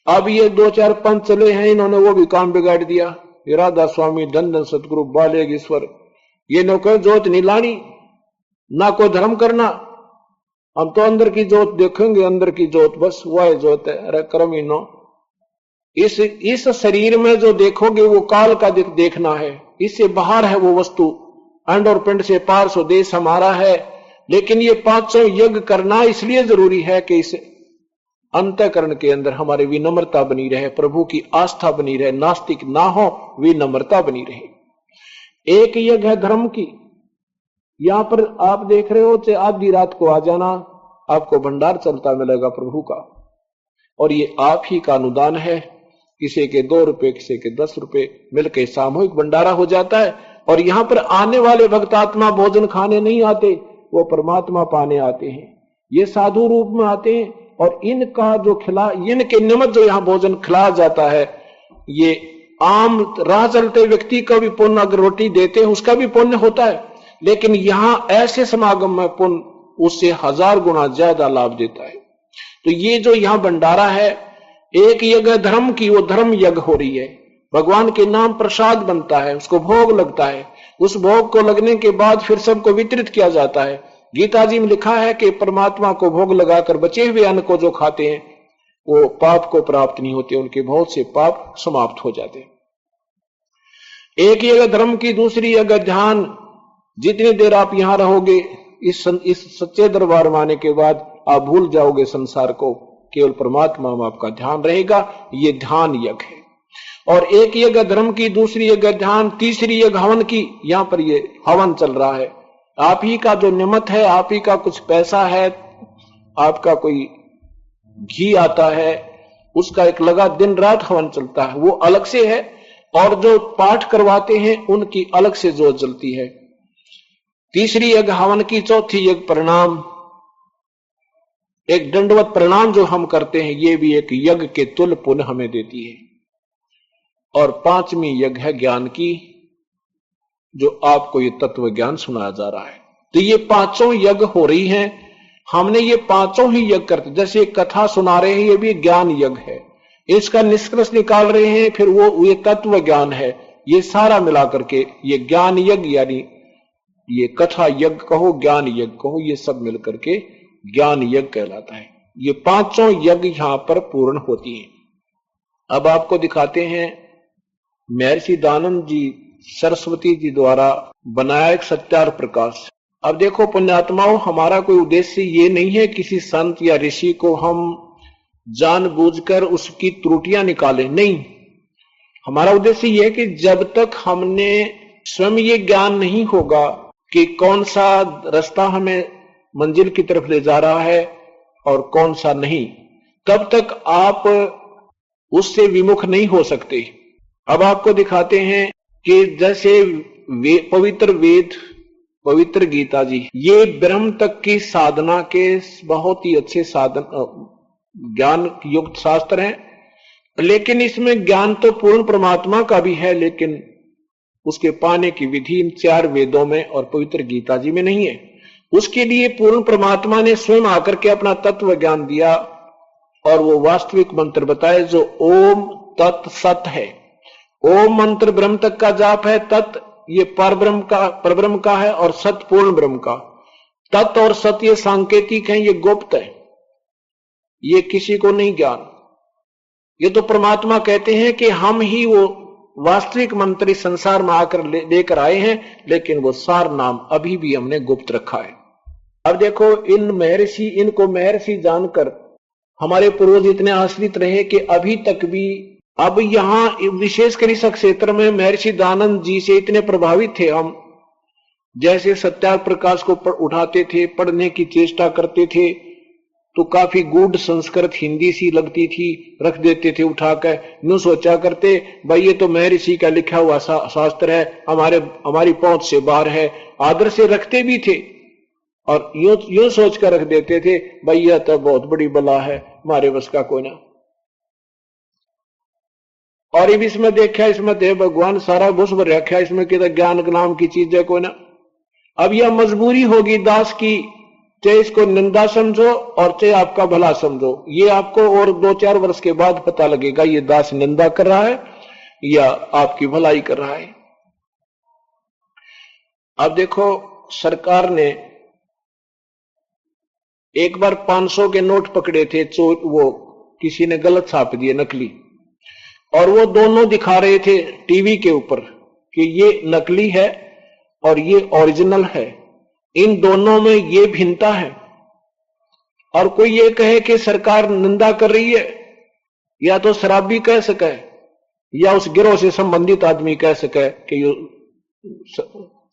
अब ये 2-4 पंथ चले हैं, इन्होंने वो भी काम बिगाड़ दिया। राधा स्वामी, धन धन सतगुरु बालेगीश्वर, ये न कोई ज्योत नहीं लानी, ना कोई धर्म करना, हम तो अंदर की ज्योत देखेंगे, अंदर की ज्योत, बस वह ज्योत है। अरे कर्मीनो, इस शरीर में जो देखोगे वो काल का देखना है, इससे बाहर है वो वस्तु, अंड और पिंड से पार स्वदेश हमारा है। लेकिन ये 5 यज्ञ करना इसलिए जरूरी है कि इस अंतःकरण के अंदर हमारी विनम्रता बनी रहे, प्रभु की आस्था बनी रहे, नास्तिक ना हो, विनम्रता बनी रहे। एक यज्ञ है धर्म की, यहां पर आप देख रहे हो, चाहे आधी रात को आ जाना, आपको भंडार चलता मिलेगा प्रभु का, और ये आप ही का अनुदान है। किसी के 2 रुपए, किसी के 10 रुपए मिलकर सामूहिक भंडारा हो जाता है। और यहां पर आने वाले भक्तात्मा भोजन खाने नहीं आते, वो परमात्मा पाने आते हैं। ये साधु रूप में आते हैं, और इनका जो इनके निमित्त जो यहाँ भोजन खिलाया जाता है, ये आम राह चलते व्यक्ति का भी पुण्य, अगर रोटी देते हैं उसका भी पुण्य होता है, लेकिन यहां ऐसे समागम में पुण्य उससे 1000 गुना ज्यादा लाभ देता है। तो ये जो यहाँ भंडारा है, एक यज्ञ धर्म की, वो धर्म यज्ञ हो रही है। भगवान के नाम प्रसाद बनता है, उसको भोग लगता है, उस भोग को लगने के बाद फिर सबको वितरित किया जाता है। गीता जी में लिखा है कि परमात्मा को भोग लगाकर बचे हुए अन्न को जो खाते हैं वो पाप को प्राप्त नहीं होते, उनके बहुत से पाप समाप्त हो जाते हैं। एक यज्ञ धर्म की, दूसरी यज्ञ ध्यान। जितनी देर आप यहां रहोगे, इस सच्चे दरबार में आने के बाद आप भूल जाओगे संसार को, केवल परमात्मा में आपका ध्यान रहेगा। ये ध्यान यज्ञ है। और एक यज्ञ धर्म की, दूसरी यज्ञ ध्यान, तीसरी यज्ञ हवन की। यहां पर ये हवन चल रहा है, आप ही का जो निमित्त है, आप ही का कुछ पैसा है, आपका कोई घी आता है, उसका एक लगा दिन रात हवन चलता है, वो अलग से है। और जो पाठ करवाते हैं उनकी अलग से जोत जलती है। तीसरी यज्ञ हवन की, चौथी यज्ञ प्रणाम। एक दंडवत प्रणाम जो हम करते हैं, ये भी एक यज्ञ के तुल्य पुण्य हमें देती है। और 5वीं यज्ञ है ज्ञान की, जो आपको ये तत्व ज्ञान सुनाया जा रहा है। तो ये 5 यज्ञ हो रही हैं। हमने ये 5 ही यज्ञ करते, जैसे कथा सुना रहे हैं, ये भी ज्ञान यज्ञ है, इसका निष्कर्ष निकाल रहे हैं, फिर वो ये तत्व ज्ञान है। ये सारा मिला करके ये ज्ञान यज्ञ, यानी ये कथा यज्ञ कहो, ज्ञान यज्ञ कहो, ये सब मिलकर के ज्ञान यज्ञ कहलाता है। ये 5 यज्ञ यहां पर पूर्ण होती हैं। अब आपको दिखाते हैं महर्षि दयानंद जी सरस्वती जी द्वारा बनाया एक सत्यार प्रकाश। अब देखो पुण्यात्माओं, हमारा कोई उद्देश्य ये नहीं है किसी संत या ऋषि को हम जानबूझकर उसकी त्रुटियां निकालें, नहीं। हमारा उद्देश्य ये है कि जब तक हमने स्वयं ये ज्ञान नहीं होगा कि कौन सा रास्ता हमें मंजिल की तरफ ले जा रहा है और कौन सा नहीं, तब तक आप उससे विमुख नहीं हो सकते। अब आपको दिखाते हैं कि जैसे पवित्र वेद, पवित्र गीता जी, ये ब्रह्म तक की साधना के बहुत ही अच्छे साधन, ज्ञान युक्त शास्त्र हैं। लेकिन इसमें ज्ञान तो पूर्ण परमात्मा का भी है, लेकिन उसके पाने की विधि इन 4 वेदों में और पवित्र गीता जी में नहीं है। उसके लिए पूर्ण परमात्मा ने स्वयं आकर के अपना तत्व ज्ञान दिया और वो वास्तविक मंत्र बताए जो ओम तत् सत है। ओम मंत्र ब्रह्म तक का जाप है, तत् ये परब्रह्म का है और सत पूर्ण ब्रह्म का। तत् और सत ये सांकेतिक है, ये गुप्त है, ये किसी को नहीं ज्ञान। ये तो परमात्मा कहते हैं कि हम ही वो वास्तविक मंत्र इस संसार में आकर लेकर आए हैं, लेकिन वो सार नाम अभी भी हमने गुप्त रखा है। अब देखो इनको महर्षि जानकर हमारे पूर्वज इतने आश्रित रहे कि अभी तक भी, अब यहां विशेषकर इस क्षेत्र में महर्षि दयानंद जी से इतने प्रभावित थे हम, जैसे सत्याग्रह प्रकाश को उठाते थे, पढ़ने की चेष्टा करते थे तो काफी गूढ़ संस्कृत हिंदी सी लगती थी, रख देते थे उठाकर। यूं सोचा करते भाई ये तो महर्षि का लिखा हुआ शास्त्र है, हमारी पहुंच से बाहर है, आदर से रखते भी थे और यूं सोच कर रख देते थे भाई यह तो बहुत बड़ी बला है, हमारे बस का कोई ना। और अब इसमें देखा, इसमें देव भगवान सारा घुस भर रखा, इसमें कि ज्ञान नाम की चीज है कोई ना। अब यह मजबूरी होगी दास की, चाहे इसको निंदा समझो और चाहे आपका भला समझो। ये आपको और 2-4 वर्ष के बाद पता लगेगा ये दास निंदा कर रहा है या आपकी भलाई कर रहा है। अब देखो सरकार ने एक बार 500 के नोट पकड़े थे, वो किसी ने गलत छाप दिए, नकली, और वो दोनों दिखा रहे थे टीवी के ऊपर कि ये नकली है और ये ओरिजिनल है, इन दोनों में ये भिन्नता है। और कोई ये कहे कि सरकार निंदा कर रही है, या तो शराबी कह सके या उस गिरोह से संबंधित आदमी कह सके कि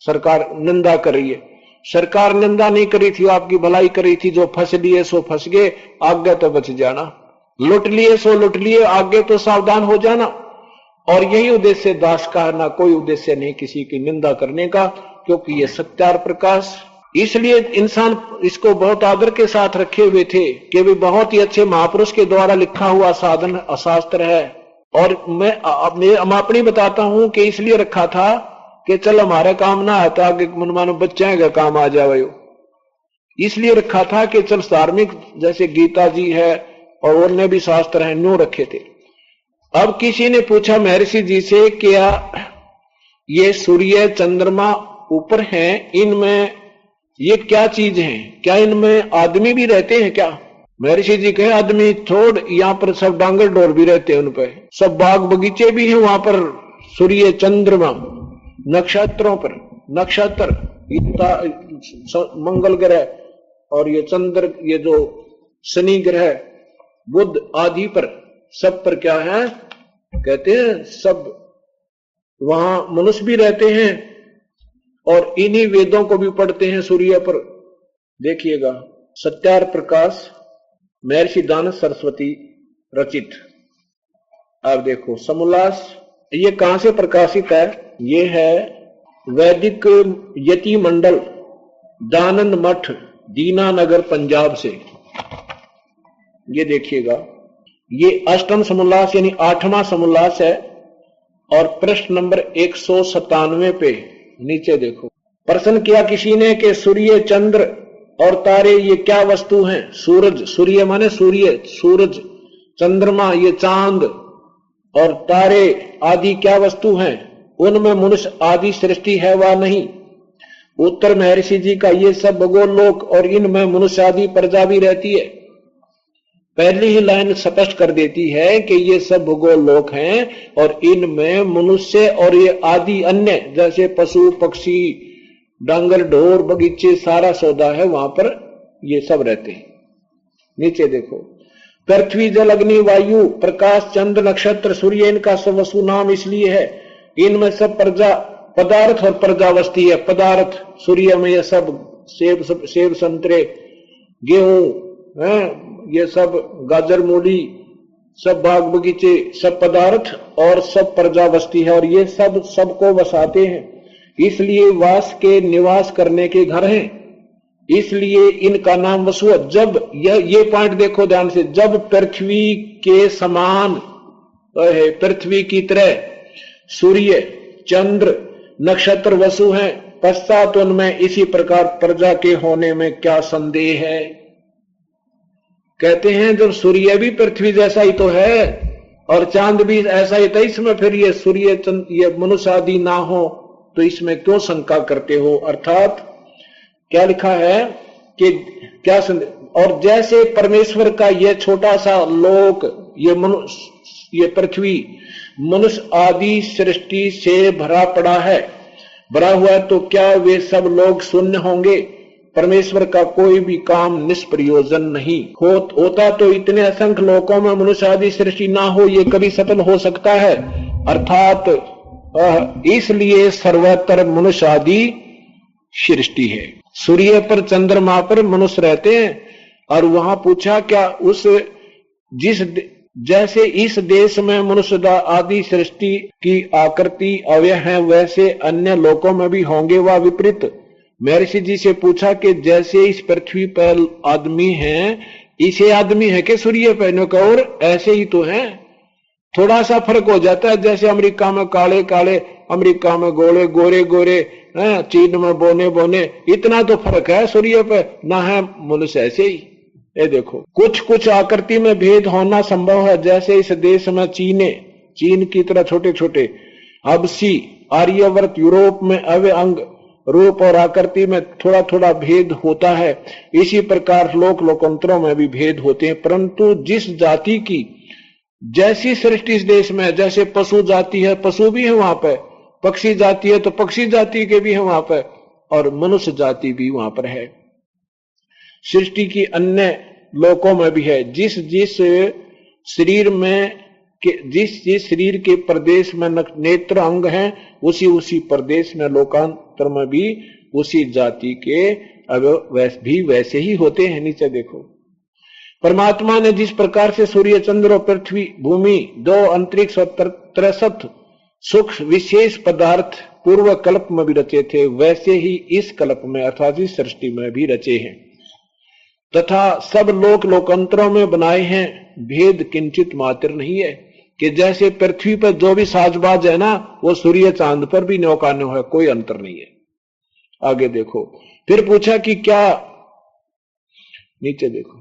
सरकार निंदा कर रही है। सरकार निंदा नहीं करी थी, आपकी भलाई करी थी। जो फंस लिए सो फंस गए, आगे तो बच जाना, लुट लिए सो लुट लिए, आगे तो सावधान हो जाना। और यही उद्देश्य दास का, ना कोई उद्देश्य नहीं किसी की निंदा करने का, क्योंकि ये सत्याग्रह प्रकाश, इसलिए इंसान इसको बहुत आदर के साथ रखे हुए थे कि भी बहुत ही अच्छे महापुरुष के द्वारा लिखा हुआ साधन शास्त्र है। और मैं अपनी बताता हूं कि इसलिए रखा था कि चल हमारे काम ना आता, आगे मानो बच्चे का काम आ जाए, इसलिए रखा था कि चल धार्मिक जैसे गीता जी है और अन्य भी शास्त्र हैं, न्यू रखे थे। अब किसी ने पूछा महर्षि जी से, क्या ये सूर्य चंद्रमा ऊपर हैं, इनमें ये क्या चीज है, क्या इनमें आदमी भी रहते हैं क्या? महर्षि जी कहे आदमी छोड़, यहाँ पर सब डांगर डोर भी रहते हैं, उन पे सब बाग बगीचे भी हैं वहां पर। सूर्य चंद्रमा नक्षत्रों पर, नक्षत्र मंगल ग्रह और ये चंद्र, ये जो शनि ग्रह, बुध आदि पर, सब पर क्या है कहते हैं, सब वहां मनुष्य भी रहते हैं और इन्हीं वेदों को भी पढ़ते हैं सूर्य पर। देखिएगा सत्याग्रह प्रकाश महर्षि दयानंद सरस्वती रचित। आप देखो समोल्लास, ये कहां से प्रकाशित है? ये है वैदिक यति मंडल दयानंद मठ दीनानगर पंजाब से। ये देखिएगा, ये अष्टम समोल्लास यानी 8वां समोल्लास है और पृष्ठ नंबर 197 पे नीचे देखो। प्रश्न किया किसी ने कि सूर्य चंद्र और तारे ये क्या वस्तु हैं? सूरज, सूर्य माने सूर्य, सूरज, चंद्रमा ये चांद और तारे आदि क्या वस्तु हैं? उनमें मनुष्य आदि सृष्टि है वा नहीं? उत्तर महर्षि जी का, ये सब भगोल लोक और इनमें मनुष्य आदि प्रजा भी रहती है। पहली ही लाइन स्पष्ट कर देती है कि ये सब भूगोल लोक हैं और इनमें मनुष्य और ये आदि अन्य जैसे पशु पक्षी डांगर ढोर बगीचे सारा सौदा है, वहां पर ये सब रहते हैं। नीचे देखो, पृथ्वी जल अग्नि वायु प्रकाश चंद्र नक्षत्र सूर्य इनका सब वसु नाम इसलिए है, इनमें सब प्रजा पदार्थ और प्रजावस्ती है। पदार्थ सूर्य में ये सब सेब संतरे गेहूं है, ये सब गाजर मूली सब बाग बगीचे सब पदार्थ और सब प्रजावस्ती है और ये सब सबको बसाते हैं, इसलिए वास के निवास करने के घर हैं, इसलिए इनका नाम वसु है। जब ये पॉइंट देखो ध्यान से, जब पृथ्वी के समान पृथ्वी की तरह सूर्य चंद्र नक्षत्र वसु हैं, पश्चात उनमें इसी प्रकार प्रजा के होने में क्या संदेह है। कहते हैं जब सूर्य भी पृथ्वी जैसा ही तो है और चांद भी ऐसा ही, तो इसमें फिर ये सूर्य चंद ये मनुष्य आदि ना हो तो इसमें क्यों शंका करते हो। अर्थात क्या लिखा है कि क्या और जैसे परमेश्वर का ये छोटा सा लोक, ये मनुष्य, ये पृथ्वी मनुष्य आदि सृष्टि से भरा पड़ा है, भरा हुआ है, तो क्या वे सब लोग शून्य होंगे। परमेश्वर का कोई भी काम निष्प्रयोजन नहीं होता तो इतने असंख्य लोकों में मनुष्य आदि सृष्टि ना हो, ये कभी सफल हो सकता है। अर्थात इसलिए सर्वत्र मनुष्य आदि सृष्टि है। सूर्य पर चंद्रमा पर मनुष्य रहते हैं और वहां पूछा क्या उस जैसे इस देश में मनुष्य आदि सृष्टि की आकृति अव्यय है, वैसे अन्य लोकों में भी होंगे व विपरीत। महर्षि जी से पूछा कि जैसे इस पृथ्वी पर आदमी हैं, इसे आदमी है कि सूर्य पर का, और ऐसे ही तो हैं। थोड़ा सा फर्क हो जाता है, जैसे अमेरिका में काले काले, अमेरिका में गोरे गोरे गोरे, चीन में बोने बोने, इतना तो फर्क है सूर्य पर, ना है मनुष्य ऐसे ही। ये देखो कुछ कुछ आकृति में भेद होना संभव है, जैसे इस देश में चीन की तरह छोटे छोटे, हबसी, आर्यवर्त, यूरोप में अव्यय अंग रूप और आकृति में थोड़ा थोड़ा भेद होता है। इसी प्रकार लोकांतरों में भी भेद होते हैं, परंतु जिस जाति की जैसी सृष्टि इस देश में, जैसे पशु जाति है पशु भी है वहां पर, पक्षी जाति है तो पक्षी जाति के भी है वहां पर, और मनुष्य जाति भी वहां पर है। सृष्टि की अन्य लोकों में भी है। जिस जिस शरीर में जिस जिस शरीर के प्रदेश में नेत्र अंग हैं, उसी उसी प्रदेश में लोकांतर में भी उसी जाति के भी वैसे ही होते हैं। नीचे देखो, परमात्मा ने जिस प्रकार से सूर्य, चंद्र और पृथ्वी, भूमि, 2 अंतरिक्ष और 63 सूक्ष्म विशेष पदार्थ पूर्व कल्प में भी रचे थे, वैसे ही इस कल्प में अर्थात इस सृष्टि में भी रचे हैं तथा सब लोकांतरों में बनाए हैं। भेद किंचित मात्र नहीं है कि जैसे पृथ्वी पर जो भी साजबाज है ना, वो सूर्य चांद पर भी नौकानो है, कोई अंतर नहीं है। आगे देखो, फिर पूछा कि क्या, नीचे देखो,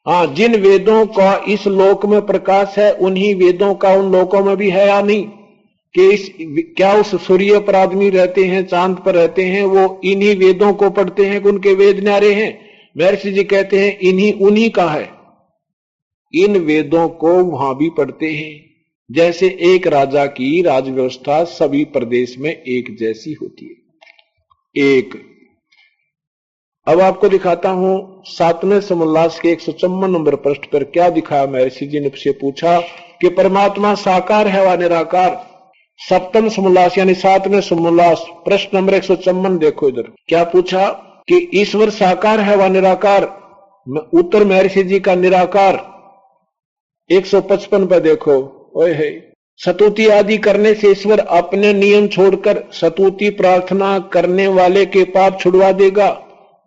हाँ, जिन वेदों का इस लोक में प्रकाश है, उन्हीं वेदों का उन लोकों में भी है या नहीं, कि क्या उस सूर्य पर आदमी रहते हैं, चांद पर रहते हैं, वो इन्हीं वेदों को पढ़ते हैं कि उनके वेद न्यारे हैं। महर्षि जी कहते हैं उन्हीं का है, इन वेदों को वहां भी पढ़ते हैं। जैसे एक राजा की राज व्यवस्था सभी प्रदेश में एक जैसी होती है। एक अब आपको दिखाता हूं 7वें समोल्लास के 154 नंबर पृष्ठ पर क्या दिखाया। महर्षि जी ने से पूछा कि परमात्मा साकार है व निराकार। 7वें समोल्लास यानी 7वें समोल्लास प्रश्न नंबर 154 देखो, इधर क्या पूछा कि ईश्वर साकार है व निराकार। उत्तर महर्षि जी का निराकार। 155 पर देखो, ओए है, स्तुति आदि करने से ईश्वर अपने नियम छोड़कर स्तुति प्रार्थना करने वाले के पाप छुड़वा देगा।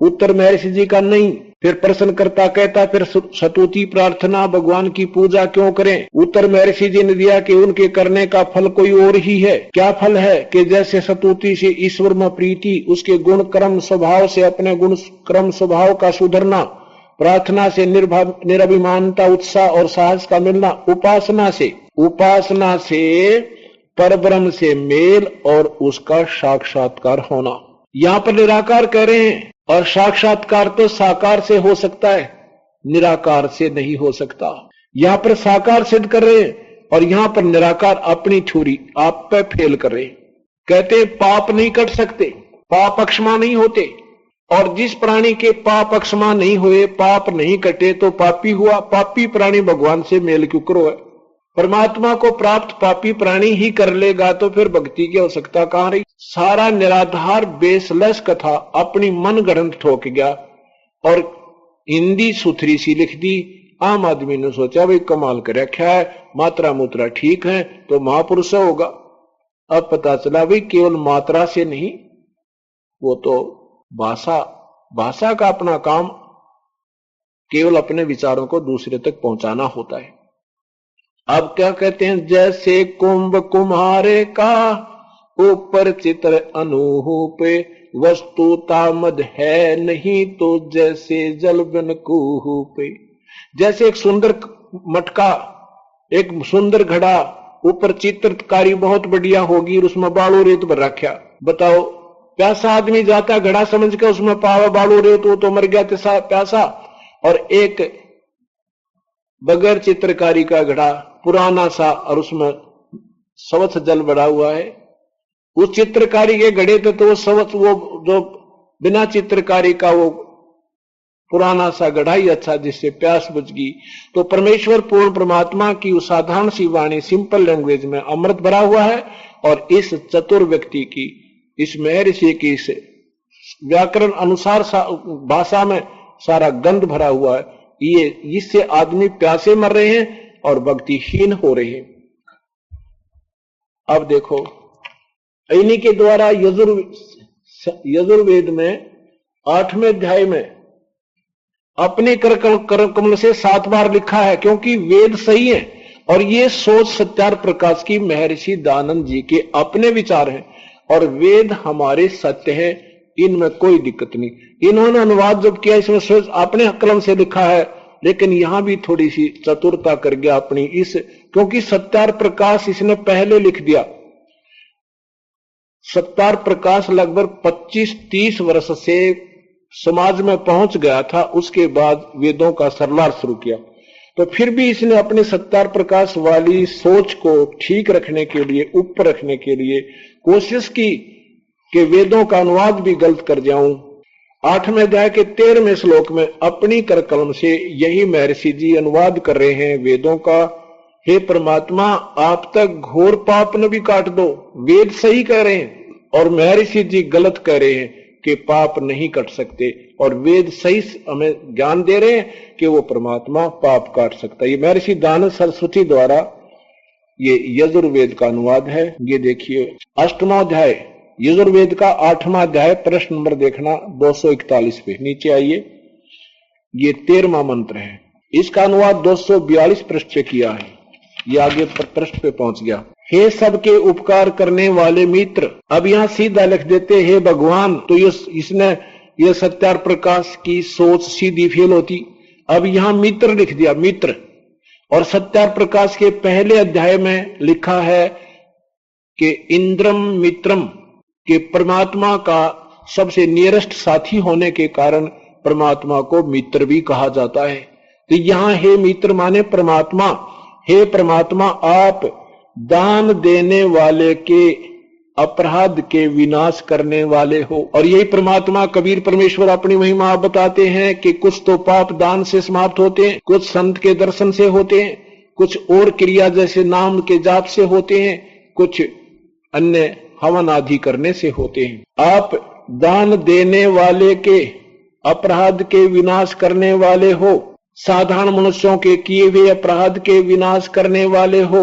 उत्तर महर्षि जी का नहीं। फिर प्रश्नकर्ता कहता फिर स्तुति प्रार्थना भगवान की पूजा क्यों करें। उत्तर महर्षि जी ने दिया कि उनके करने का फल कोई और ही है। क्या फल है कि जैसे स्तुति से ईश्वर में प्रीति, उसके गुण कर्म स्वभाव से अपने गुण कर्म स्वभाव का सुधरना, प्रार्थना से निरभिमानता, उत्साह और साहस का मिलना, उपासना से परब्रह्म से मेल और उसका साक्षात्कार होना। यहां पर निराकार कह रहे हैं, और साक्षात्कार तो साकार से हो सकता है, निराकार से नहीं हो सकता। यहां पर साकार सिद्ध कर रहे हैं और यहां पर निराकार अपनी थ्योरी आप पे फेल कर रहे हैं। कहते पाप नहीं कट सकते, पाप अक्षमा नहीं होते, और जिस प्राणी के पाप अक्षमा नहीं हुए, पाप नहीं कटे, तो पापी हुआ। पापी प्राणी भगवान से मेल क्यों करो है। परमात्मा को प्राप्त पापी प्राणी ही कर लेगा तो फिर भक्ति की आवश्यकता कहां रही। सारा निराधार बेसलेस कथा अपनी मन गढ़ंत ठोक गया और हिंदी सुथरी सी लिख दी। आम आदमी ने सोचा भाई कमाल कर रखा है, मात्रा मुत्रा ठीक है तो महापुरुष होगा। अब पता चला भाई केवल मात्रा से नहीं, वो तो भाषा का अपना काम केवल अपने विचारों को दूसरे तक पहुंचाना होता है। अब क्या कहते हैं, जैसे कुंभ कुम्हारे का ऊपर चित्र अनूप वस्तुता मद है नहीं तो जैसे जल बिन कूप। जैसे एक सुंदर मटका, एक सुंदर घड़ा, ऊपर चित्रकारी बहुत बढ़िया होगी और उसमें बालू रेत भर रखा। बताओ, प्यासा आदमी जाता घड़ा समझ के उसमें पावा बालू रेत, वो तो मर गया प्यासा। और एक बगैर चित्रकारी का घड़ा पुराना सा और उसमें सवथ जल भरा हुआ है। उस चित्रकारी के घड़े पे तो वो सवथ, वो जो बिना चित्रकारी का वो पुराना सा घड़ा ही अच्छा जिससे प्यास बुझ गई। तो परमेश्वर पूर्ण परमात्मा की उस साधारण सी वाणी, सिंपल लैंग्वेज में अमृत भरा हुआ है और इस चतुर व्यक्ति की, इस महर्षि की इस व्याकरण अनुसार भाषा में सारा गंध भरा हुआ है। ये इससे आदमी प्यासे मर रहे हैं और भक्तिहीन हो रहे हैं। अब देखो, इन्हीं के द्वारा यजुर्वेद में 8वें अध्याय में अपने कर कमल से 7 बार लिखा है, क्योंकि वेद सही है और ये सोच सत्यार प्रकाश की महर्षि दयानंद जी के अपने विचार हैं और वेद हमारे सत्य है, इनमें कोई दिक्कत नहीं। इन्होंने अनुवाद जब किया इसमें सोच अपने कलम से लिखा है, लेकिन यहां भी थोड़ी सी चतुरता कर गया अपनी इस, क्योंकि सत्यार प्रकाश इसने पहले लिख दिया। सत्यार प्रकाश लगभग 25-30 वर्ष से समाज में पहुंच गया था, उसके बाद वेदों का सरलार शुरू किया। तो फिर भी इसने अपने सत्यार प्रकाश वाली सोच को ठीक रखने के लिए, ऊपर रखने के लिए कोशिश की कि वेदों का अनुवाद भी गलत कर जाऊं। 8वें अध्याय के 13वें श्लोक में अपनी कर कलम से यही महर्षि जी अनुवाद कर रहे हैं वेदों का। हे परमात्मा, आप तक घोर पाप न भी काट दो। वेद सही कह रहे हैं और महर्षि जी गलत कह रहे हैं कि पाप नहीं कट सकते, और वेद सही हमें ज्ञान दे रहे हैं कि वो परमात्मा पाप काट सकता है। ये महर्षि दयानंद सरस्वती द्वारा ये यजुर्वेद का अनुवाद है। ये देखिए 8वां अध्याय यजुर्वेद का 8वां अध्याय, प्रश्न नंबर देखना 241 पे, नीचे आइए। ये 13वां मंत्र है, इसका अनुवाद 242 पृष्ठ पे किया है। ये आगे पृष्ठ पे पहुंच गया। हे सबके उपकार करने वाले मित्र, अब यहां सीधा लिख देते हे भगवान, तो इसने ये सत्यार प्रकाश की सोच सीधी फेल होती। अब यहां मित्र लिख दिया, मित्र। और सत्यार प्रकाश के पहले अध्याय में लिखा है कि इंद्रम मित्रम, कि परमात्मा का सबसे नियरेस्ट साथी होने के कारण परमात्मा को मित्र भी कहा जाता है। तो यहां हे मित्र माने परमात्मा। हे परमात्मा, आप दान देने वाले के अपराध के विनाश करने वाले हो। और यही परमात्मा कबीर परमेश्वर अपनी महिमा बताते हैं कि कुछ तो पाप दान से समाप्त होते हैं, कुछ संत के दर्शन से होते हैं, कुछ और क्रिया जैसे नाम के जाप से होते हैं, कुछ अन्य हवन आदि करने से होते हैं। आप दान देने वाले के अपराध के विनाश करने वाले हो, साधारण मनुष्यों के किए हुए अपराध के विनाश करने वाले हो,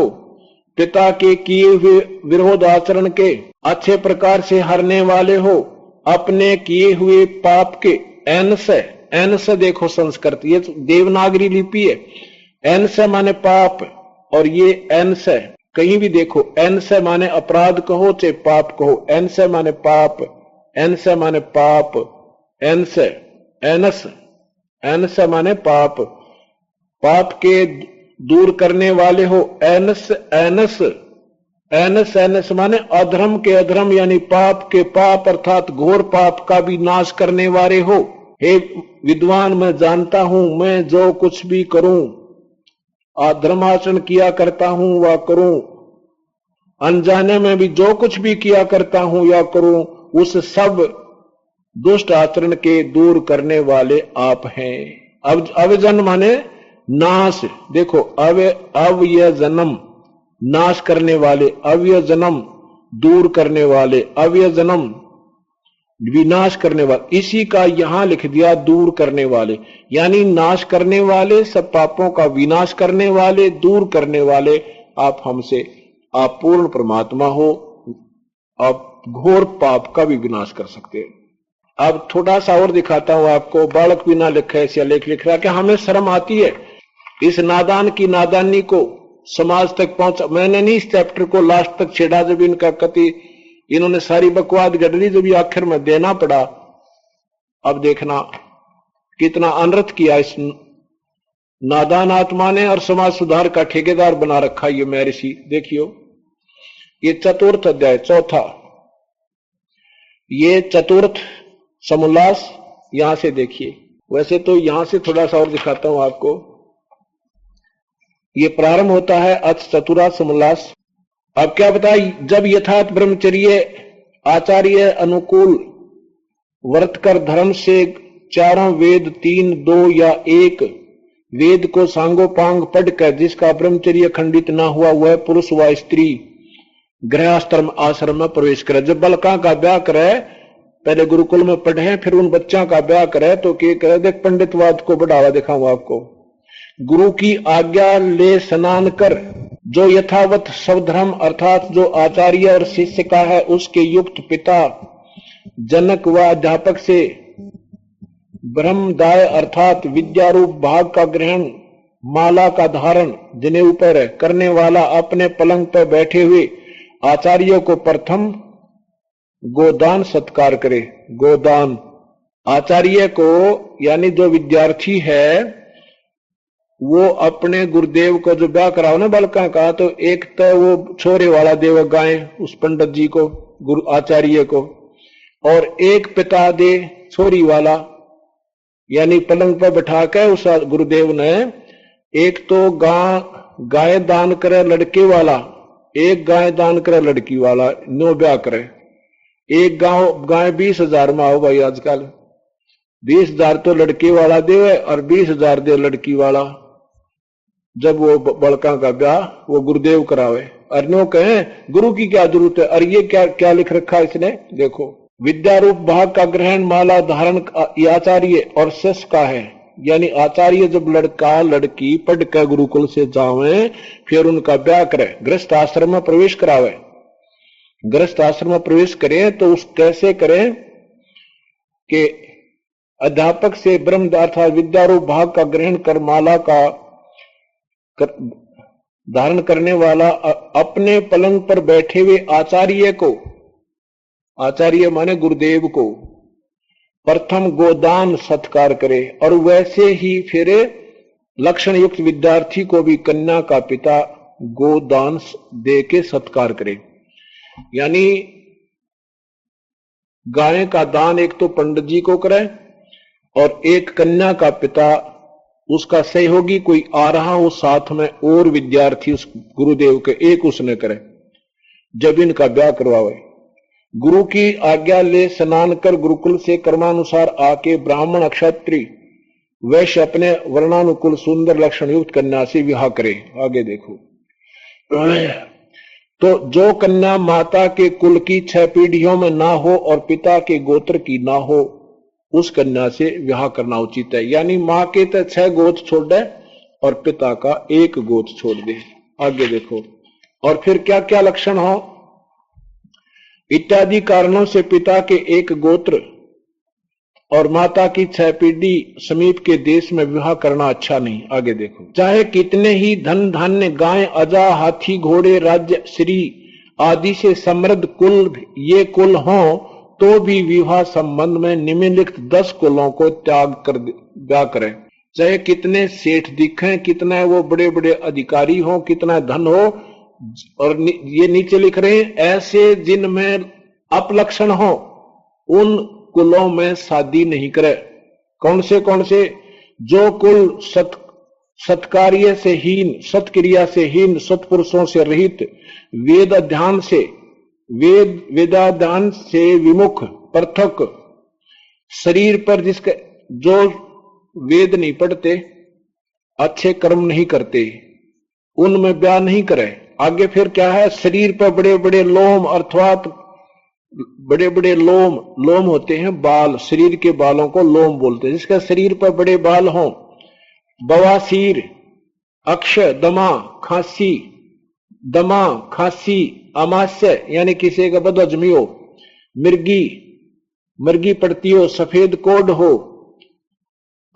पिता के किए हुए विरोध आचरण के अच्छे प्रकार से हरने वाले हो, अपने किए हुए पाप के एन से देखो संस्कृत, ये देवनागरी लिपि है। एन से माने पाप और ये एन से कहीं भी देखो, एन से माने अपराध कहो चाहे पाप कहो, एन से माने पाप, एन से माने पाप, एन से एनस, एन से माने पाप, पाप के दूर करने वाले हो। एनस एनस एनस एनस माने अधर्म के अधर्म यानी पाप के पाप अर्थात घोर पाप का भी नाश करने वाले हो। हे विद्वान, मैं जानता हूं मैं जो कुछ भी करूं, अधर्माचरण किया करता हूं व करूं, अनजाने में भी जो कुछ भी किया करता हूं या करूं, उस सब दुष्ट आचरण के दूर करने वाले आप हैं। अब अवजन माने नाश, देखो अव्यय जन्म नाश करने वाले, अव्यय जन्म दूर करने वाले, अव्यय जन्म विनाश करने वाले, इसी का यहां लिख दिया दूर करने वाले, यानी नाश करने वाले, सब पापों का विनाश करने वाले, दूर करने वाले आप हमसे, आप पूर्ण परमात्मा हो, आप घोर पाप का भी विनाश कर सकते हैं। अब थोड़ा सा और दिखाता हूं आपको, बालक बिना लिखे ऐसा लेख लिख रहा कि हमें शर्म आती है इस नादान की नादानी को समाज तक पहुंचा। मैंने नहीं इस चैप्टर को लास्ट तक छेड़ा, जब इनका कति इन्होंने सारी बकवाद गढ़ ली, जब ये आखिर में देना पड़ा। अब देखना कितना अनर्थ किया इस नादान आत्मा ने, और समाज सुधार का ठेकेदार बना रखा ये महर्षि। देखियो ये चतुर्थ अध्याय, चौथा, ये चतुर्थ समोल्लास यहां से देखिए। वैसे तो यहां से थोड़ा सा और दिखाता हूं आपको। ये प्रारंभ होता है अथ चतुरा समोल्लास। अब क्या बताए, जब यथार्थ ब्रह्मचर्य आचार्य अनुकूल वर्त कर धर्म से चारों वेद, 3, 2 या 1 वेद को सांगोपांग पढ़कर जिसका ब्रह्मचर्य खंडित ना हुआ, वह पुरुष व स्त्री गृहस्थर्म आश्रम में प्रवेश करे। जब बालका का ब्याह करे, पहले गुरुकुल में पढ़े, फिर उन बच्चों का ब्याह करे, तो क्या करे, देख पंडितवाद को बढ़ावा दिखाऊंगा आपको। गुरु की आज्ञा ले स्नान कर जो यथावत स्वधर्म अर्थात जो आचार्य और शिष्य का है, उसके युक्त पिता जनक व अध्यापक से ब्रह्मदाय अर्थात विद्यारूप भाग का ग्रहण, माला का धारण जिन्हें ऊपर करने वाला अपने पलंग पर बैठे हुए आचार्य को प्रथम गोदान सत्कार करे। गोदान आचार्य को, यानी जो विद्यार्थी है वो अपने गुरुदेव को जो ब्याह कराओ ना बालका का, तो एक तो वो छोरे वाला देव गाय उस पंडित जी को, गुरु आचार्य को, और एक पिता दे छोरी वाला, यानी पलंग पर बैठा के उस गुरुदेव ने एक तो गाय दान करे लड़के वाला, एक गाय दान करे लड़की वाला, नो ब्याह करे। एक गाय 20,000 में आओ भाई, आजकल 20,000 तो लड़के वाला दे और 20,000 दे लड़की वाला। जब वो बड़का का ब्याह वो गुरुदेव करावे, और नो कहे गुरु की क्या जरूरत है। और ये क्या लिख रखा है इसने, देखो, विद्यारूप भाग का ग्रहण माला धारण आचार्य और शिष्य का है, यानी आचार्य जब लड़का लड़की पढ़ कर गुरुकुल से जावे, फिर उनका ब्याह करे, गृहस्थ आश्रम में प्रवेश करावे। गृहस्थ आश्रम में प्रवेश करें तो उस कैसे करें कि अध्यापक से ब्रह्म अर्थात विद्यारूप भाग का ग्रहण कर माला का धारण करने वाला अपने पलंग पर बैठे हुए आचार्य को, आचार्य माने गुरुदेव को, प्रथम गोदान सत्कार करे, और वैसे ही फिर लक्षण युक्त विद्यार्थी को भी कन्या का पिता गोदान दे के सत्कार करे। यानी गाय का दान एक तो पंडित जी को करे, और एक कन्या का पिता उसका सहयोगी कोई आ रहा हो साथ में, और विद्यार्थी उस गुरुदेव के एक उसने करे, जब इनका ब्याह करवावे। गुरु की आज्ञा ले स्नान कर गुरुकुल से कर्मानुसार आके ब्राह्मण क्षत्रिय वैश्य अपने वर्णानुकूल सुंदर लक्षण युक्त कन्या से विवाह करे। आगे देखो, तो जो कन्या माता के कुल की 6 पीढ़ियों में ना हो और पिता के गोत्र की ना हो, उस कन्या से विवाह करना उचित है। यानी मां के तो 6 गोत्र छोड़ दे और पिता का 1 गोत्र छोड़ दे। आगे देखो, और फिर क्या क्या लक्षण हो, इत्यादि कारणों से पिता के 1 गोत्र और माता की 6 पीढ़ी समीप के देश में विवाह करना अच्छा नहीं। आगे देखो, चाहे कितने ही धन धान्य गाय अजा हाथी घोड़े राज्य श्री आदि से समृद्ध कुल ये कुल हों, तो भी विवाह संबंध में निम्नलिखित 10 कुलों को त्याग कर ब्याह करें। चाहे कितने सेठ दिखें, कितना वो बड़े बड़े अधिकारी हो, कितना धन हो, और ये नीचे लिख रहे हैं ऐसे जिनमें अपलक्षण हो, उन कुलों में शादी नहीं करे। कौन से? जो कुल सत्कार्य से हीन, सत्क्रिया से हीन, सत्पुरुषों से रहित, वेदाध्यान से विमुख, पृथक, शरीर पर जिसके जो वेद नहीं पढ़ते, अच्छे कर्म नहीं करते, उनमें ब्याह नहीं करे। आगे फिर क्या है, शरीर पर बड़े बड़े लोम अर्थात बड़े बड़े लोम होते हैं, बाल, शरीर के बालों को लोम बोलते हैं। जिसका शरीर पर बड़े बाल हों, बवासीर, अक्ष, दमा, खांसी, अमास्य यानी किसी का बदहजमी हो, मिर्गी पड़ती हो, सफेद कोड हो,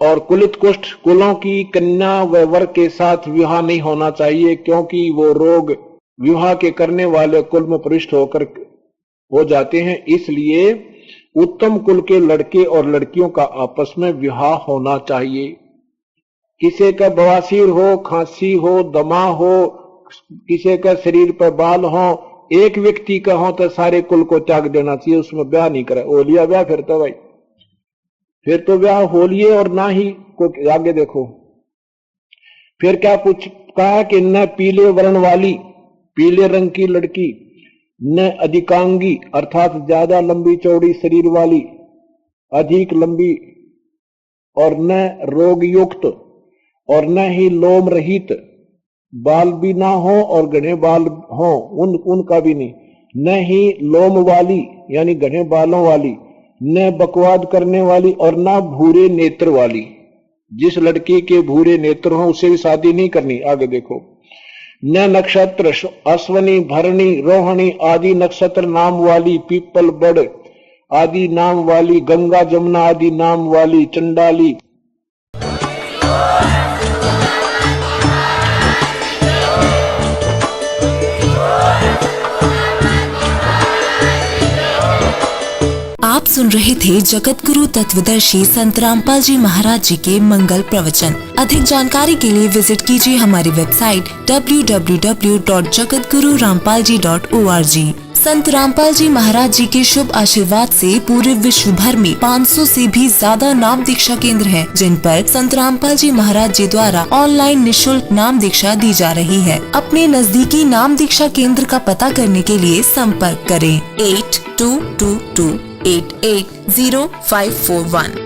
और कुलित कुष्ठ, कुलों की कन्या व वर के साथ विवाह नहीं होना चाहिए, क्योंकि वो रोग विवाह के करने वाले कुल में प्रविष्ट होकर हो जाते हैं। इसलिए उत्तम कुल के लड़के और लड़कियों का आपस में विवाह होना चाहिए। किसी का बवासीर हो, खांसी हो, दमा हो, किसी का शरीर पर बाल हो, एक व्यक्ति का हो तो सारे कुल को त्याग देना चाहिए, उसमें ब्याह नहीं करे। हो लिया ब्याह फिर तो भाई, फिर तो ब्याह हो लिए और ना ही को आगे देखो। फिर क्या कुछ कहा कि न पीले वर्ण वाली, पीले रंग की लड़की, न अधिकांगी अर्थात ज्यादा लंबी चौड़ी शरीर वाली, अधिक लंबी, और न रोग युक्त, और न ही लोम रहित, बाल भी ना हो और घने बाल हो, उनका भी नहीं, न ही लोम वाली यानी घने बालों वाली, न बकवाद करने वाली, और न भूरे नेत्र वाली। जिस लड़की के भूरे नेत्र हो उसे भी शादी नहीं करनी। आगे देखो। न नक्षत्र अश्वनी, भरणी, रोहिणी आदि नक्षत्र नाम वाली, पीपल, बड़ आदि नाम वाली, गंगा जमुना आदि नाम वाली, चंडाली। आप सुन रहे थे जगत गुरु तत्वदर्शी संत रामपाल जी महाराज जी के मंगल प्रवचन। अधिक जानकारी के लिए विजिट कीजिए हमारी वेबसाइट www.jagatgururampalji.org। संत रामपाल जी महाराज जी के शुभ आशीर्वाद से पूरे विश्व भर में 500 से भी ज्यादा नाम दीक्षा केंद्र हैं, जिन पर संत रामपाल जी महाराज जी द्वारा ऑनलाइन निशुल्क नाम दीक्षा दी जा रही है। अपने नजदीकी नाम दीक्षा केंद्र का पता करने के लिए संपर्क करें 8222880541।